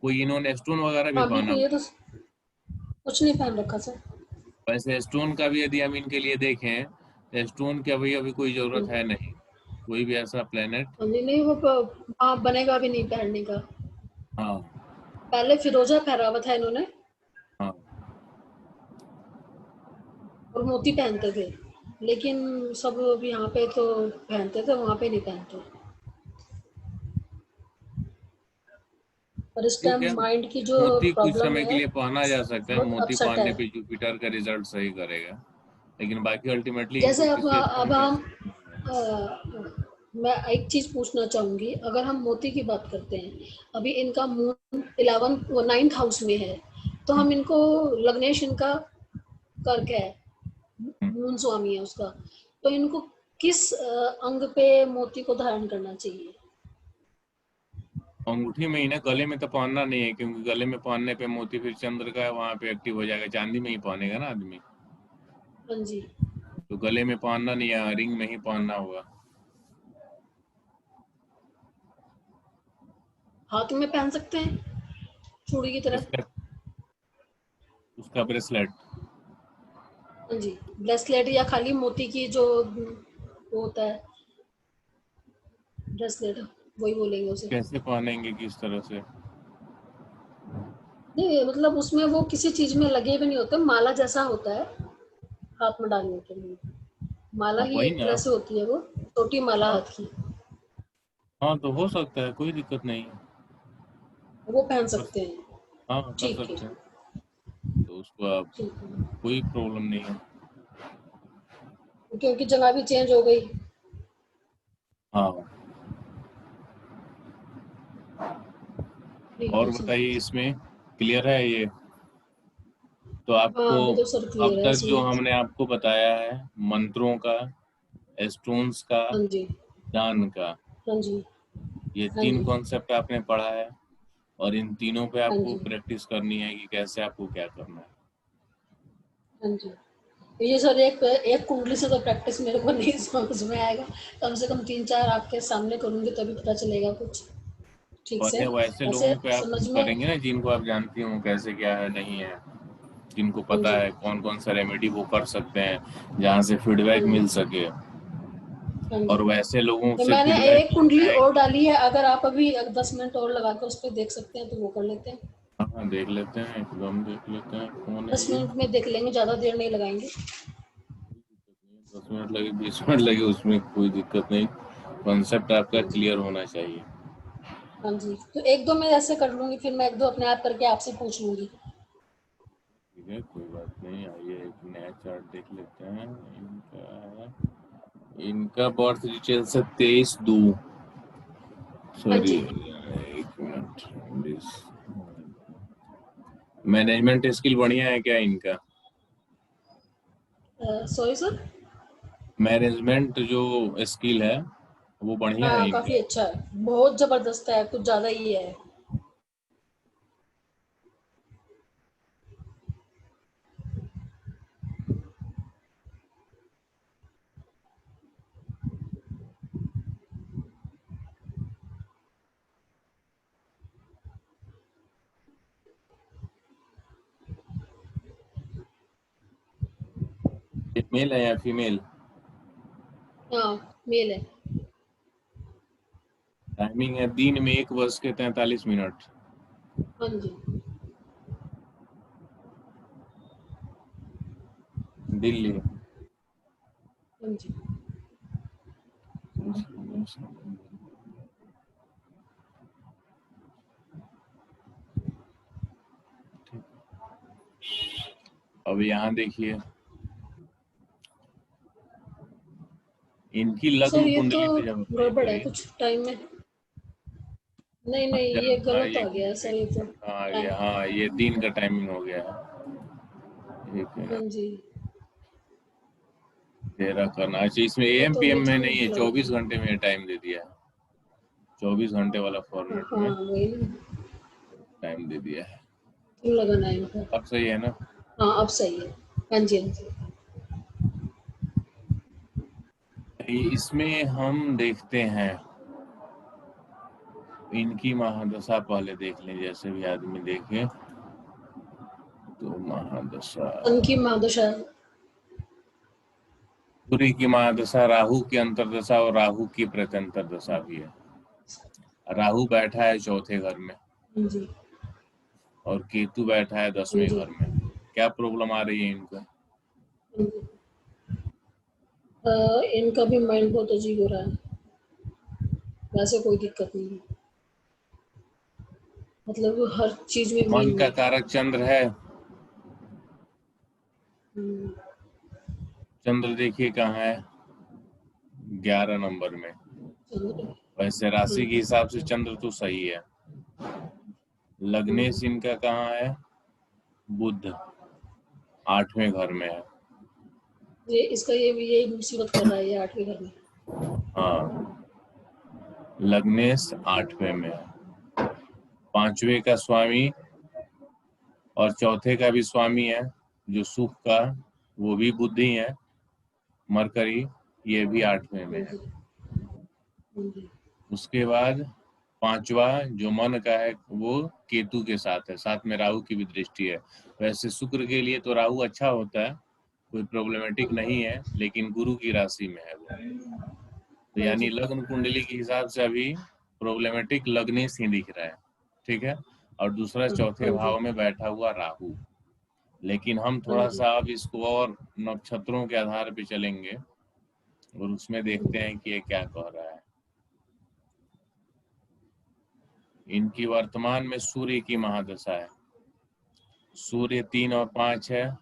कोई इन्होंने स्टोन वगैरह भी हाँ पहना बिल्कुल ये हुआ तो है। कुछ नहीं पहन रखा सर। वैसे स्टोन का भी यदि हम इनके लिए देखें तो स्टोन की अभी अभी कोई हाँ जरूरत है नहीं, कोई भी ऐसा प्लेनेट। हाँ जी नहीं वो हाँ बनेगा भी नहीं पहनने का। हाँ पहले फिरोजा पहना हुआ था इन्होंने हाँ। और मोती पहनते थे। लेकिन सब लोग यहाँ पे तो पहनते थे, वहाँ पे नहीं पहनते। और इस ठीक टाइम है, माइंड की जो मोती कुछ प्रॉब्लम समय के है लिए पहना जा सकता है, बहुत मोती अपसेट है। पहनने पे जुपिटर का रिजल्ट सही करेगा, लेकिन बाकी अल्टीमेटली इनको जैसे किसी अब स्टोन का हम जरूरत नहीं है। मैं एक चीज पूछना चाहूंगी, अगर हम मोती की बात करते हैं, अभी इनका मून 11 9th हाउस में है, तो हम्म, हम इनको लग्नेश इनका करके है, हम्म। मून स्वामी है उसका, तो इनको किस अंग पे मोती को धारण करना चाहिए? अंगूठी में ही ना, गले में तो पहनना नहीं है, क्योंकि गले में पहनने पे मोती फिर चंद्र का वहां पे एक्टिव हो जाएगा, चांदी में ही पहनेगा ना आदमी। हाँ जी। तो गले में पहनना नहीं है, रिंग में ही पहनना होगा। हाथ में पहन सकते हैं चूड़ी की तरह? ब्रेसलेट, उसका ब्रेसलेट। हाँ जी, ब्रेसलेट या खाली मोती की जो वो होता है ब्रेसलेट, वही बोलेंगे उसे। कैसे पहनेंगे, किस तरह से? नहीं मतलब उसमें वो किसी चीज में लगे भी नहीं होते, माला जैसा होता है हाथ में डालने के लिए। माला हाँ ही वही एक ना। तरह से होती है, वो छोटी माला हाँ, हाथ की। हाँ तो हो सकता है, कोई दिक्कत नहीं है। वो पहन कर सकते हैं। हाँ कर ठीक है, सकते हैं। तो उसको आप, ठीक है। कोई प्रॉब्लम नहीं है। क्योंकि जगह भी चेंज हो गई। हाँ, ठीक और है सर। बताइए, इसमें क्लियर है ये? तो हाँ आपको अभी तो सर अब क्लियर है तक जो इसमें। हमने आपको बताया है, मंत्रों का, स्टोन्स का, हाँ जी। दान का, हाँ जी। ये हाँ तीन जी। कॉन्सेप्ट आपने पढ़ा है, और इन तीनों पे हाँ आपको जी। प्रैक्टिस करनी है कि कैसे आपको क्या करना है। हाँ जी। ये सर एक एक कुंडली से तो प्रैक्टिस मेरे को नहीं समझ में आएगा, कम से कम 3 4 आपके सामने करूंगी तभी पता चलेगा कुछ ठीक से। पहले वैसे ऐसे लोगों पे आप समझ में। करेंगे ना जिनको आप जानती हो कैसे क्या है नहीं है, जिनको हाँ पता जी। है कौन कौन सा रेमेडी वो कर सकते हैं, जहाँ से हाँ फीडबैक जी। मिल सके। हाँ जी। और वैसे लोगों तो से मैंने फीडबैक एक लेना कुंडली है। और डाली है, अगर आप अभी 10 मिनट और लगा कर उस पर देख सकते हैं तो वो कर लेते हैं। हाँ देख लेते हैं, एकदम देख लेते हैं, कौन है 10 ये। मिनट में देख लेंगे, ज़्यादा देर नहीं लगाएंगे। 10 मिनट लगे, 20 मिनट लगे, उसमें कोई दिक्कत नहीं। कॉन्सेप्ट आपका हाँ जी। क्लियर होना चाहिए। हाँ जी, तो एक दो मैं ऐसे कर लूंगी, फिर मैं एक दो अपने आप करके आपसे पूछ लूंगी। ठीक है, कोई बात नहीं, आइए एक नया चार्ट देख लेते हैं। इनका इनका बर्थ डिटेल्स है 23/2। हाँ सॉरी, जी। एक मिनट। मैनेजमेंट स्किल बढ़िया है क्या इनका? Sorry sir. मैनेजमेंट जो स्किल है वो बढ़िया है हाँ इनका? काफी अच्छा है, बहुत जबरदस्त है, कुछ ज्यादा ही है। ये मेल है या फीमेल? हाँ मेल है। टाइमिंग है दिन में 1:43 हाँ जी। दिल्ली। हाँ जी। अब यहाँ देखिए, इनकी सर लग्न ये तो कुंडली पे जब अप्लाई गड़बड़ है करिए। कुछ टाइम में। नहीं हाँ, नहीं ये जरा गलत ये आ गया है सर, ये तो आ टाइम। गया, हाँ ये दिन का टाइमिंग हो गया है। एक हाँ मिनट, जी। तेरह करना, अच्छा इसमें वो एम तो पी एम में मीटिंग नहीं है, लगा 24 घंटे में टाइम दे दिया है। 24 घंटे वाला हाँ फॉर्मेट में वही ना, टाइम दे दिया है। क्यों लगाना है इनका। अब सही है ना? हाँ अब सही है। हाँ जी। हाँ जी। इसमें हम देखते हैं, इनकी महादशा पहले देख लें, जैसे भी आदमी देखे। तो महादशा, सन की महादशा। सूर्य की महादशा, राहु की अंतर्दशा और राहु की प्रत्यंतर दशा भी है। राहु बैठा है चौथे घर में, हाँ जी। और केतु बैठा है हाँ 10वें जी। घर में। क्या प्रॉब्लम आ रही है इनको? हाँ जी। इनका भी माइंड बहुत अजीब हो रहा है, वैसे कोई दिक्कत नहीं है, मतलब हर चीज में मन का वीक। कारक चंद्र है। चंद्र देखिए कहाँ है, 11 नंबर में। वैसे राशि के हिसाब से चंद्र तो सही है। लग्नेश इनका कहाँ है, बुध 8वें घर में है। ये इसका ये भी यही मुसीबत कर रहा है, ये 8वें घर में। हाँ, लग्नेश 8वें में है। 5वें का स्वामी और चौथे का भी स्वामी है जो सुख का, वो भी बुध ही है, मरकरी, ये भी 8वें में है। उसके बाद 5वां जो मन का है वो केतु के साथ है, साथ में राहु की भी दृष्टि है। वैसे शुक्र के लिए तो राहु अच्छा होता है, कोई प्रॉब्लमेटिक नहीं है, लेकिन गुरु की राशि में है वो, तो यानी लग्न कुंडली के हिसाब से अभी प्रॉब्लमेटिक लग्नेश ही दिख रहा है, ठीक है। और दूसरा चौथे भाव में बैठा हुआ राहु। लेकिन हम थोड़ा सा अब इसको और नक्षत्रों के आधार पे चलेंगे और उसमें देखते हैं कि ये क्या कह रहा है। इनकी वर्तमान में सूर्य की महादशा है। सूर्य 3 और 5 है,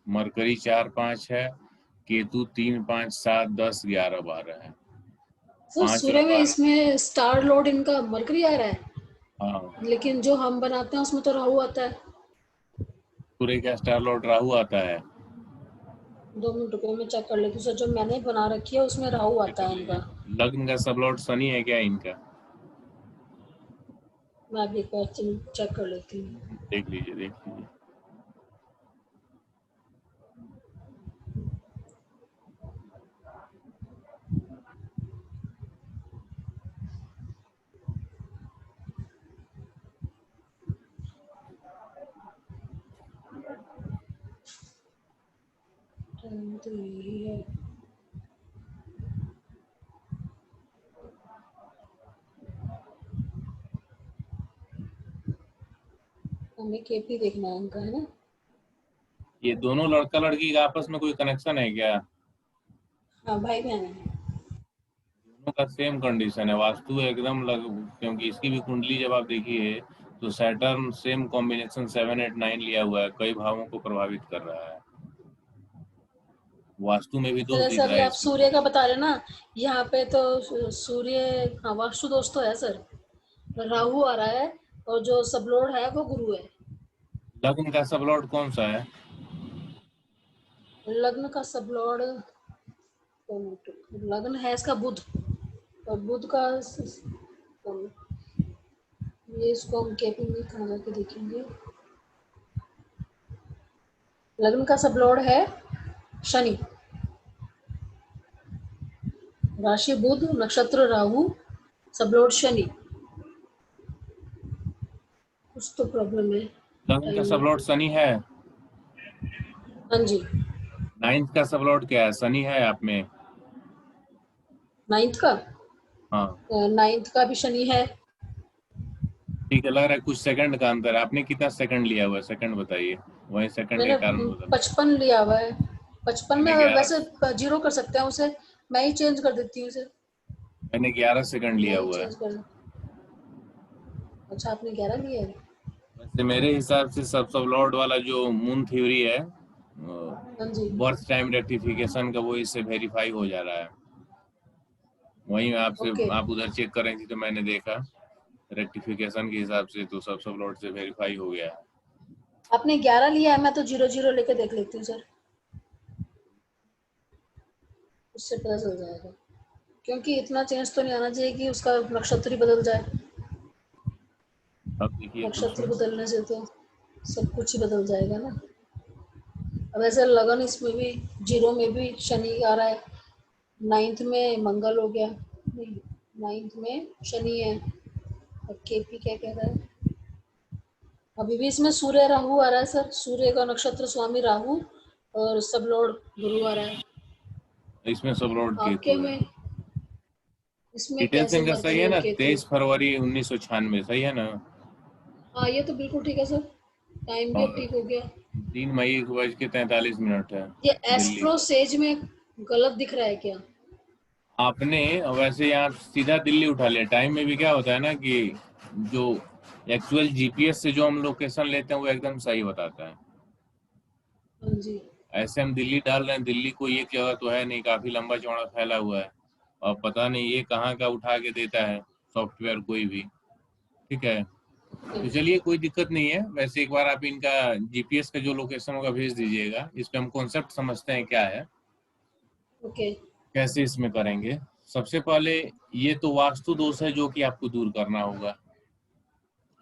मरकरी 4 5 है, केतु 3 5 7 10 11 12 है। सर 5 और सूर्य में 12, इसमें स्टार लॉर्ड इनका मरकरी आ रहा है, हाँ, लेकिन जो हम बनाते हैं उसमें तो राहु आता है। सूर्य का स्टार लॉर्ड राहु आता है। 2 मिनट रुको, मैं चेक कर लेती हूँ सर, जो मैंने बना रखी है उसमें राहु चेक आता कर है इनका। लीजिए, लग्न का सब लॉर्ड शनि है क्या इनका? मैं अभी एक बार चेक कर लेती हूँ। देख लीजिए, देख लीजिए। तो यही है। हमें केपी देखना है इनका, है ना? ये दोनों लड़का लड़की का आपस में कोई कनेक्शन है क्या? हाँ, भाई बहन है। दोनों का सेम कंडीशन है, वास्तु एकदम लग, क्योंकि इसकी भी कुंडली जब आप देखिए तो सैटर्न सेम कॉम्बिनेशन 7 8 9 लिया हुआ है, कई भावों को प्रभावित कर रहा है। वास्तु में भी तो दोष जैसे दिख रहा अभी है आप इसमें। सूर्य का बता रहे ना, यहाँ पे तो सूर्य, हाँ वास्तु दोष तो है सर, राहु आ रहा है, और जो सबलोड है वो गुरु है। लग्न का सब लॉर्ड कौन सा है? लग्न का सबलोड, लग्न है इसका बुध, और बुध का ये इसको हम केपी में कहाँ जाके देखेंगे। लग्न का सबलोड है शनि, राशि बुध, नक्षत्र राहु, सबलोड शनि। कुछ तो प्रॉब्लम है लग्न का टाइम सब में। लॉर्ड शनि है। हाँ जी। 9th का सब लॉर्ड क्या है, शनि है आप में? 9th का, हाँ, 9th का भी शनि है। ठीक है, लग रहा है कुछ सेकंड का अंतर है। आपने कितना सेकंड लिया हुआ है, सेकंड बताइए, वही सेकंड के मैंने कारण बदल। 55 लिया हुआ है। 55 में मैंने 11 वैसे 0 कर सकते हैं उसे, मैं ही चेंज कर देती हूँ उसे। मैंने 11 सेकंड मैं लिया ही हुआ है। चेंज कर, अच्छा आपने 11 लिया है। वैसे मेरे हिसाब से सब लॉर्ड वाला जो मून थ्योरी है, हाँ जी। बर्थ टाइम रेक्टिफिकेशन का, वो इससे वेरीफाई हो जा रहा है। वहीं आपसे, ओके, आप उधर चेक कर रही थी तो मैंने देखा रेक्टिफिकेशन के हिसाब से तो सब लॉर्ड से वेरीफाई हो गया है। आपने 11 लिया है, मैं तो 0 लेके देख लेती हूँ सर, उससे पता चल जाएगा। क्योंकि इतना चेंज तो नहीं आना चाहिए कि उसका नक्षत्र ही बदल जाए। अब देखिए कुछ, नक्षत्र बदलने से तो सब कुछ ही बदल जाएगा ना। अब ऐसे लगन इसमें भी 0 में भी शनि आ रहा है, 9th में मंगल हो गया, नहीं 9th में शनि है, और केपी क्या कह रहा है। अभी भी इसमें सूर्य राहु आ रहा है सर, सूर्य का नक्षत्र स्वामी राहु, और सब लॉर्ड गुरु आ रहा है। इसमें सब लॉर्ड आपके केतु है। में इसमें डिटेल्स कैसे इनका सही मरकरी है और ना, केतु? 23 फरवरी 1996, सही है ना? हाँ ये तो बिल्कुल ठीक है सर, टाइम भी अब और ठीक हो गया। 3 मई 1:43 है, ये दिल्ली एस्ट्रो का। सेज में गलत दिख रहा है क्या? आपने वैसे यहाँ सीधा दिल्ली उठा लिया। टाइम में भी क्या होता है ना कि जो एक्चुअल जीपीएस से जो हम लोकेशन लेते हैं वो एकदम सही बताता है। हाँ जी। ऐसे हम दिल्ली डाल रहे हैं, दिल्ली कोई एक जगह तो है नहीं, काफी लंबा चौड़ा फैला हुआ है, और पता नहीं ये कहाँ का उठा के देता है सॉफ्टवेयर कोई भी। ठीक है, तो चलिए कोई दिक्कत नहीं है। वैसे एक बार आप इनका जीपीएस का जो लोकेशन होगा भेज दीजिएगा, इस पे हम कॉन्सेप्ट समझते हैं क्या है, ओके। कैसे इसमें करेंगे। सबसे पहले ये तो वास्तु दोष है जो कि आपको दूर करना होगा।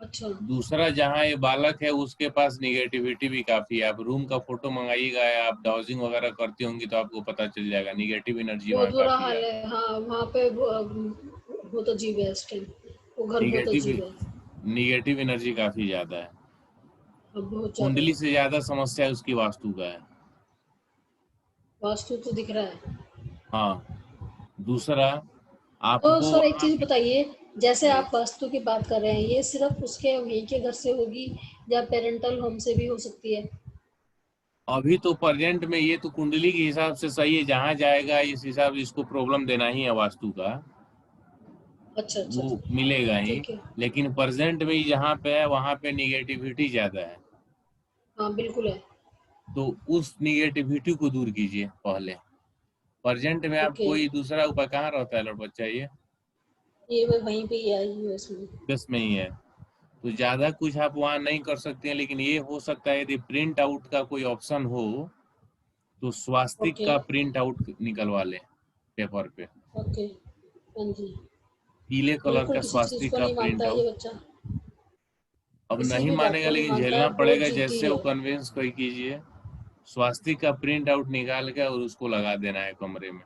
अच्छा। दूसरा, जहाँ ये बालक है उसके पास निगेटिविटी भी काफी है। आप रूम का फोटो मंगाइएगा या आप डाउजिंग वगैरह करती होंगी तो आपको पता चल जाएगा, निगेटिव एनर्जी बहुत वहाँ बुरा काफी हाल ज्यादा है, हाँ वहाँ पे बहुत अजीब है इस टाइम। वो घर है। बहुत अजीब निगेटिव है। निगेटिव एनर्जी काफी ज्यादा है। अब बहुत ज्यादा कुंडली है। से ज्यादा समस्या उसकी वास्तु का है। वास्तु तो दिख रहा है। हाँ। दूसरा, तो आपको सर एक वहाँ चीज बताइए, जैसे जी, आप वास्तु की बात कर रहे हैं, ये सिर्फ उसके वहीं के घर से होगी या पेरेंटल होम से भी हो सकती है? अभी तो प्रेजेंट में ये तो कुंडली के हिसाब से सही है, जहाँ जाएगा इस हिसाब से इसको प्रॉब्लम देना ही है वास्तु का, अच्छा अच्छा। वो मिलेगा ही। ठीक है। लेकिन प्रेजेंट में जहाँ पे है वहाँ पे निगेटिविटी ज्यादा है, हाँ बिल्कुल है। तो उस निगेटिविटी को दूर कीजिए पहले। प्रेजेंट में आप ओके। कोई दूसरा उपाय, कहाँ रहता है लड़ बच्चा ये? ये वो वहीं पे ही है, यूएस में। बस में ही है। तो ज्यादा कुछ आप वहाँ नहीं कर सकते हैं, लेकिन ये हो सकता है यदि प्रिंट आउट का कोई ऑप्शन हो तो स्वास्तिक ओके। का प्रिंट आउट निकलवा लें पेपर पे, ओके। हाँ जी। पीले कलर बिल्कुल का किसी चीज स्वास्तिक को का नहीं प्रिंट मानता है आउट। ये बच्चा। अब किसी नहीं भी जात मानेगा को नहीं लेकिन मानता झेलना है, बहुत पड़ेगा, जिद्दी जैसे वो है। कन्विंस कोई कीजिए। स्वास्तिक का प्रिंट आउट निकाल के और उसको लगा देना है कमरे में।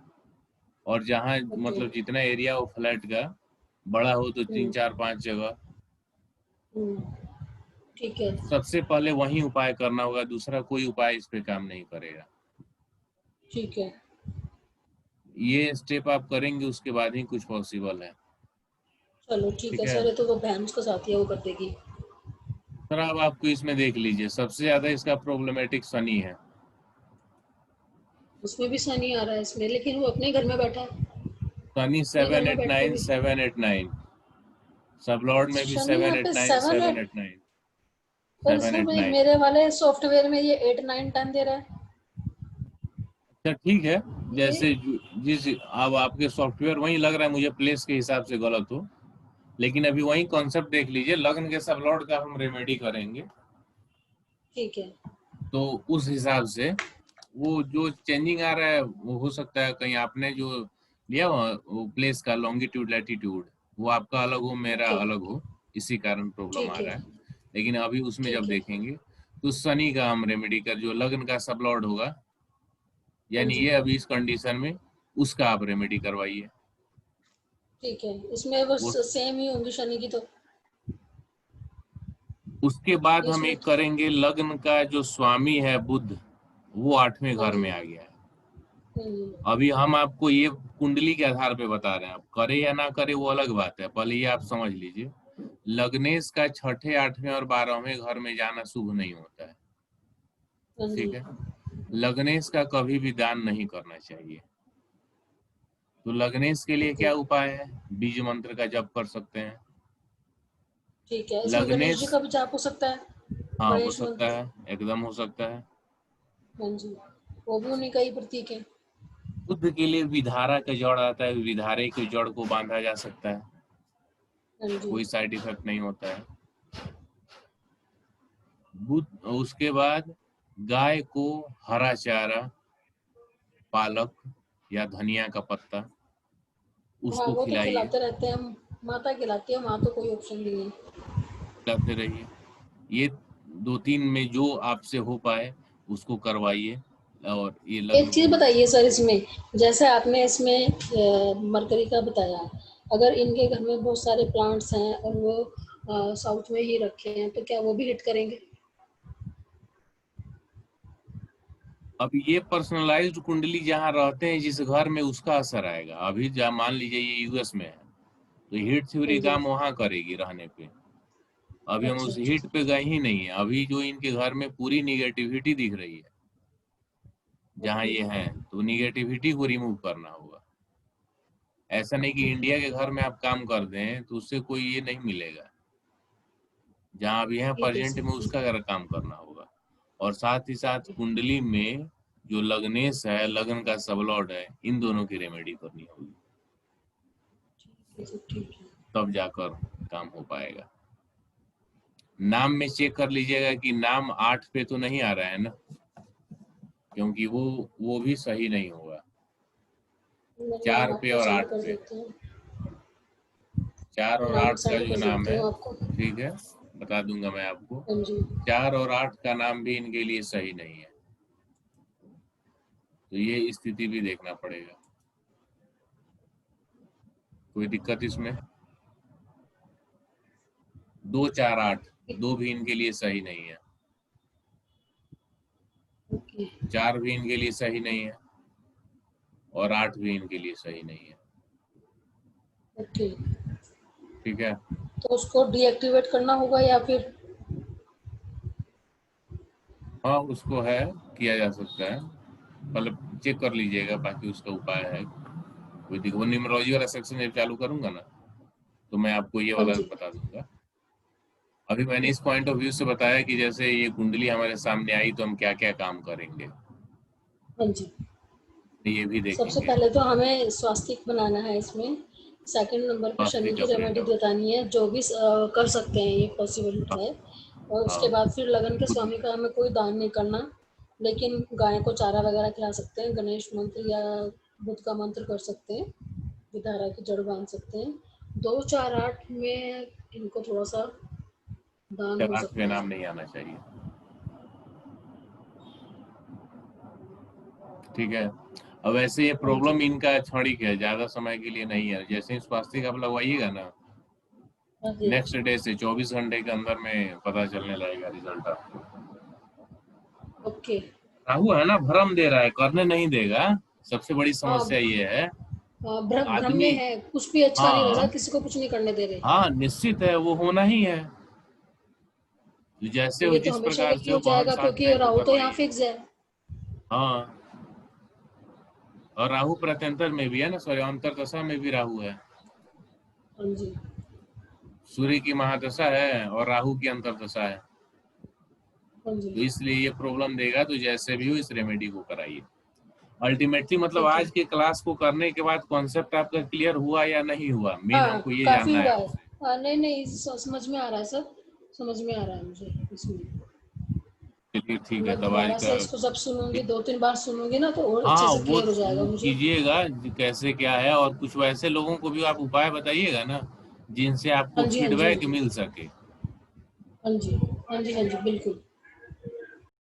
और जहाँ ओके। मतलब जितना एरिया हो फ्लैट का, बड़ा हो तो तीन हम्म। चार पांच जगह, हम्म। ठीक है। सबसे पहले वही उपाय करना होगा, दूसरा कोई उपाय इस पे काम नहीं करेगा। ठीक है। ये स्टेप आप करेंगे उसके बाद ही कुछ पॉसिबल है। चलो ठीक ठीक है है सर, ये तो वो बहन उसका साथी है, वो कर देगी। सर, अब आपको इसमें देख लीजिए, सबसे ज्यादा इसका प्रॉब्लमेटिक शनि है। उसमें भी शनि आ रहा है इसमें, लेकिन वो अपने घर में बैठा है। शनि अपने घर सेवन में एट बैठ के नाइन भी। 7 8 9, सब लॉर्ड में भी शनि सेवन यहाँ एट पे नाइन 7 है। सेवन एट नाइन पर सेवन सर एट नाइन मेरे वाले सॉफ्टवेयर में ये 8 9 10 दे रहा है। अच्छा ठीक है। ये। जैसे जिस अब आपके सॉफ्टवेयर वही लग रहा है मुझे प्लेस के हिसाब से गलत हो, लेकिन अभी वही कॉन्सेप्ट देख लीजिए, लग्न के सब लॉर्ड का हम रेमेडी करेंगे। ठीक है। तो उस हिसाब से वो जो चेंजिंग आ रहा है वो हो सकता है कहीं आपने जो लिया हो वो प्लेस का लॉन्गिट्यूड लैटिट्यूड, वो आपका अलग हो मेरा ओके। अलग हो, इसी कारण प्रॉब्लम आ ठीक है। रहा है। लेकिन अभी उसमें जब ठीक है। देखेंगे तो शनि का हम रेमेडी कर, जो लग्न का सब लॉर्ड होगा, हाँ यानी जी। ये अभी इस कंडीशन में, उसका आप रेमेडी करवाइए। ठीक है, इसमें वो वो सेम ही होंगी शनि की तो। उसके बाद ये हम इसमें। एक करेंगे, लग्न का जो स्वामी है बुध, वो 8वें हाँ घर जी। में आ गया है। हम्म। अभी हम आपको ये कुंडली के आधार पे बता रहे हैं, आप करे या ना करे वो अलग बात है, पहले ये आप समझ लीजिए। लग्नेश का छठे 8वें और 12वें घर में जाना शुभ नहीं होता है। हाँ जी। ठीक है, लग्नेश का कभी भी दान नहीं करना चाहिए। तो लग्नेश के लिए ओके। क्या उपाय है? बीज मंत्र का जप कर सकते हैं। ठीक है, इसमें गणेश जी लग्नेश, का भी जाप हो सकता है। हाँ हो गणेश सकता मंत्र। है, एकदम हो सकता है। हाँ जी। वो भी उन्हीं का ही प्रतीक है। बुद्ध के लिए विधारा का जड़ आता है, विधारे के जड़ को बांधा जा सकता है, हाँ जी। कोई साइड इफेक्ट नहीं होता है। बुद्ध, उसके बाद गाय को हरा चारा, पालक या धनिया का पत्ता, हाँ उसको वो तो खिलाइए, खिलाते रहते हैं, माता खिलाती है, वहाँ तो कोई ऑप्शन नहीं है। खिलाते रहिए। ये 2 3 में जो आपसे हो पाए उसको करवाइए, और ये एक लग्न चीज को। बताइए सर, इसमें जैसे आपने इसमें मरकरी का बताया, अगर इनके घर में बहुत सारे प्लांट्स हैं और वो साउथ में ही रखे हैं, तो क्या वो भी हिट करेंगे? अब ये पर्सनलाइज्ड कुंडली जहाँ रहते हैं जिस घर में, उसका असर आएगा। अभी जहाँ मान लीजिए ये यूएस में है तो हीट हाँ थ्योरी जी। काम वहाँ करेगी रहने पे। अभी हम अच्छा उस अच्छा। हीट पे गए ही नहीं है, अभी जो इनके घर में पूरी निगेटिविटी दिख रही है, जहाँ ओके। ये हैं, तो निगेटिविटी को रिमूव करना होगा। ऐसा नहीं कि इंडिया के घर में आप काम कर दें तो उससे कोई ये नहीं मिलेगा। जहाँ अभी है ठीक है प्रेजेंट सर, में ठीक उसका है। अगर काम करना होगा। और साथ ही साथ कुंडली में जो लग्नेश है, लगन का सबलॉर्ड है, इन दोनों की रेमेडी करनी होगी, ठीक है सर, ठीक है। तब जाकर काम हो पाएगा। नाम में चेक कर लीजिएगा कि नाम 8 पे तो नहीं आ रहा है ना, क्योंकि वो भी सही नहीं होगा। नहीं, हम 4 पे आपको और सेंड 8 कर पे, देते हैं। 4 और नाम 8 का सेंड जो कर नाम देती है, हूँ आपको। ठीक है, बता दूंगा मैं आपको। हाँ जी। 4 और 8 का नाम भी इनके लिए सही नहीं है, तो ये स्थिति भी देखना पड़ेगा। कोई दिक्कत इसमें? 2 4 8 दो भी इनके लिए सही नहीं है, ओके। 4 भी इनके लिए सही नहीं है, और 8 भी इनके लिए सही नहीं है। ओके। ठीक है। तो उसको डीएक्टिवेट करना होगा या फिर? हाँ, उसको है, किया जा सकता है, मतलब चेक कर लीजिएगा, बाकी उसका उपाय है। कोई दिक्कत, वो न्यूमरोलॉजी वाला सेक्शन जब चालू करूंगा ना, तो मैं आपको ये हाँ वाला जी। बता दूंगा। अभी मैंने इस पॉइंट ऑफ व्यू से बताया कि जैसे ये कुंडली हमारे सामने आई तो हम क्या क्या काम करेंगे, हाँ जी। ये भी सबसे देखेंगे। पहले तो हमें स्वास्तिक बनाना है इसमें। सेकंड नंबर पे शनि स्वास्थ्य की का प्रिंट रेमेडी आउट। बतानी है, जो भी कर सकते हैं, ये पॉसिबल हाँ। है। और हाँ, उसके बाद फिर लगन के खुद। स्वामी का हमें कोई दान नहीं करना, लेकिन गाय को चारा वगैरह खिला सकते हैं, गणेश मंत्र या बुद्ध का मंत्र कर सकते हैं, विधारा की जड़ बांध सकते हैं। 2 4 8 में इनको थोड़ा सा दान हो शराब पे सकता है। नाम नहीं आना चाहिए। ठीक है। अब वैसे ये हाँ जी। प्रॉब्लम इनका क्षणिक है, ज्यादा समय के लिए नहीं है। जैसे ही स्वास्थ्य आप लगवाइएगा ना, हाँ जी। नेक्स्ट डे से 24 घंटे के अंदर में पता चलने लगेगा रिजल्ट आपको। ओके। राहु है ना, भ्रम दे रहा है, करने नहीं देगा। सबसे बड़ी हाँ, समस्या ये है। भ्रम आदमी, में है, कुछ भी अच्छा नहीं लग रहा, हाँ, किसी को कुछ नहीं करने दे रहे। हाँ, निश्चित है, वो होना ही है। जैसे हो, ये तो जिस हमेशा के प्रकार से लिए हो, हो बहन जाएगा, साथ क्योंकि है तो राहु तो यहाँ करवाइए। फिक्स है। हाँ, और राहु प्रत्यंतर में भी है ना, सॉरी, अंतर दशा में भी राहु है। हाँ जी। सूर्य की महादशा है और राहु की अंतरदशा है, हाँ जी। तो इसलिए ये प्रॉब्लम देगा। तो जैसे भी हो इस रेमेडी को कराइए। अल्टीमेटली मतलब ठीक है। आज की क्लास को करने के बाद कॉन्सेप्ट आपका क्लियर हुआ या नहीं हुआ, मेन हाँ, हमको ये काफी जानना है हुआ है। आपसे। हाँ, नहीं नहीं, समझ में आ रहा है सर, समझ में आ रहा है मुझे इसमें। चलिए ठीक है, मैं तब आज दोबारा का। से इसको जब सुनूंगी, 2 3 बार सुनूंगी ना, तो और अच्छे हाँ, से क्लियर हो जाएगा वो मुझे। कीजिएगा कैसे क्या है, और कुछ वैसे लोगों को भी आप उपाय बताइएगा ना, जिनसे हाँ आपको जी, हाँ जी, हाँ फीडबैक जी। मिल सके। हाँ जी, हाँ जी, हाँ जी, बिल्कुल।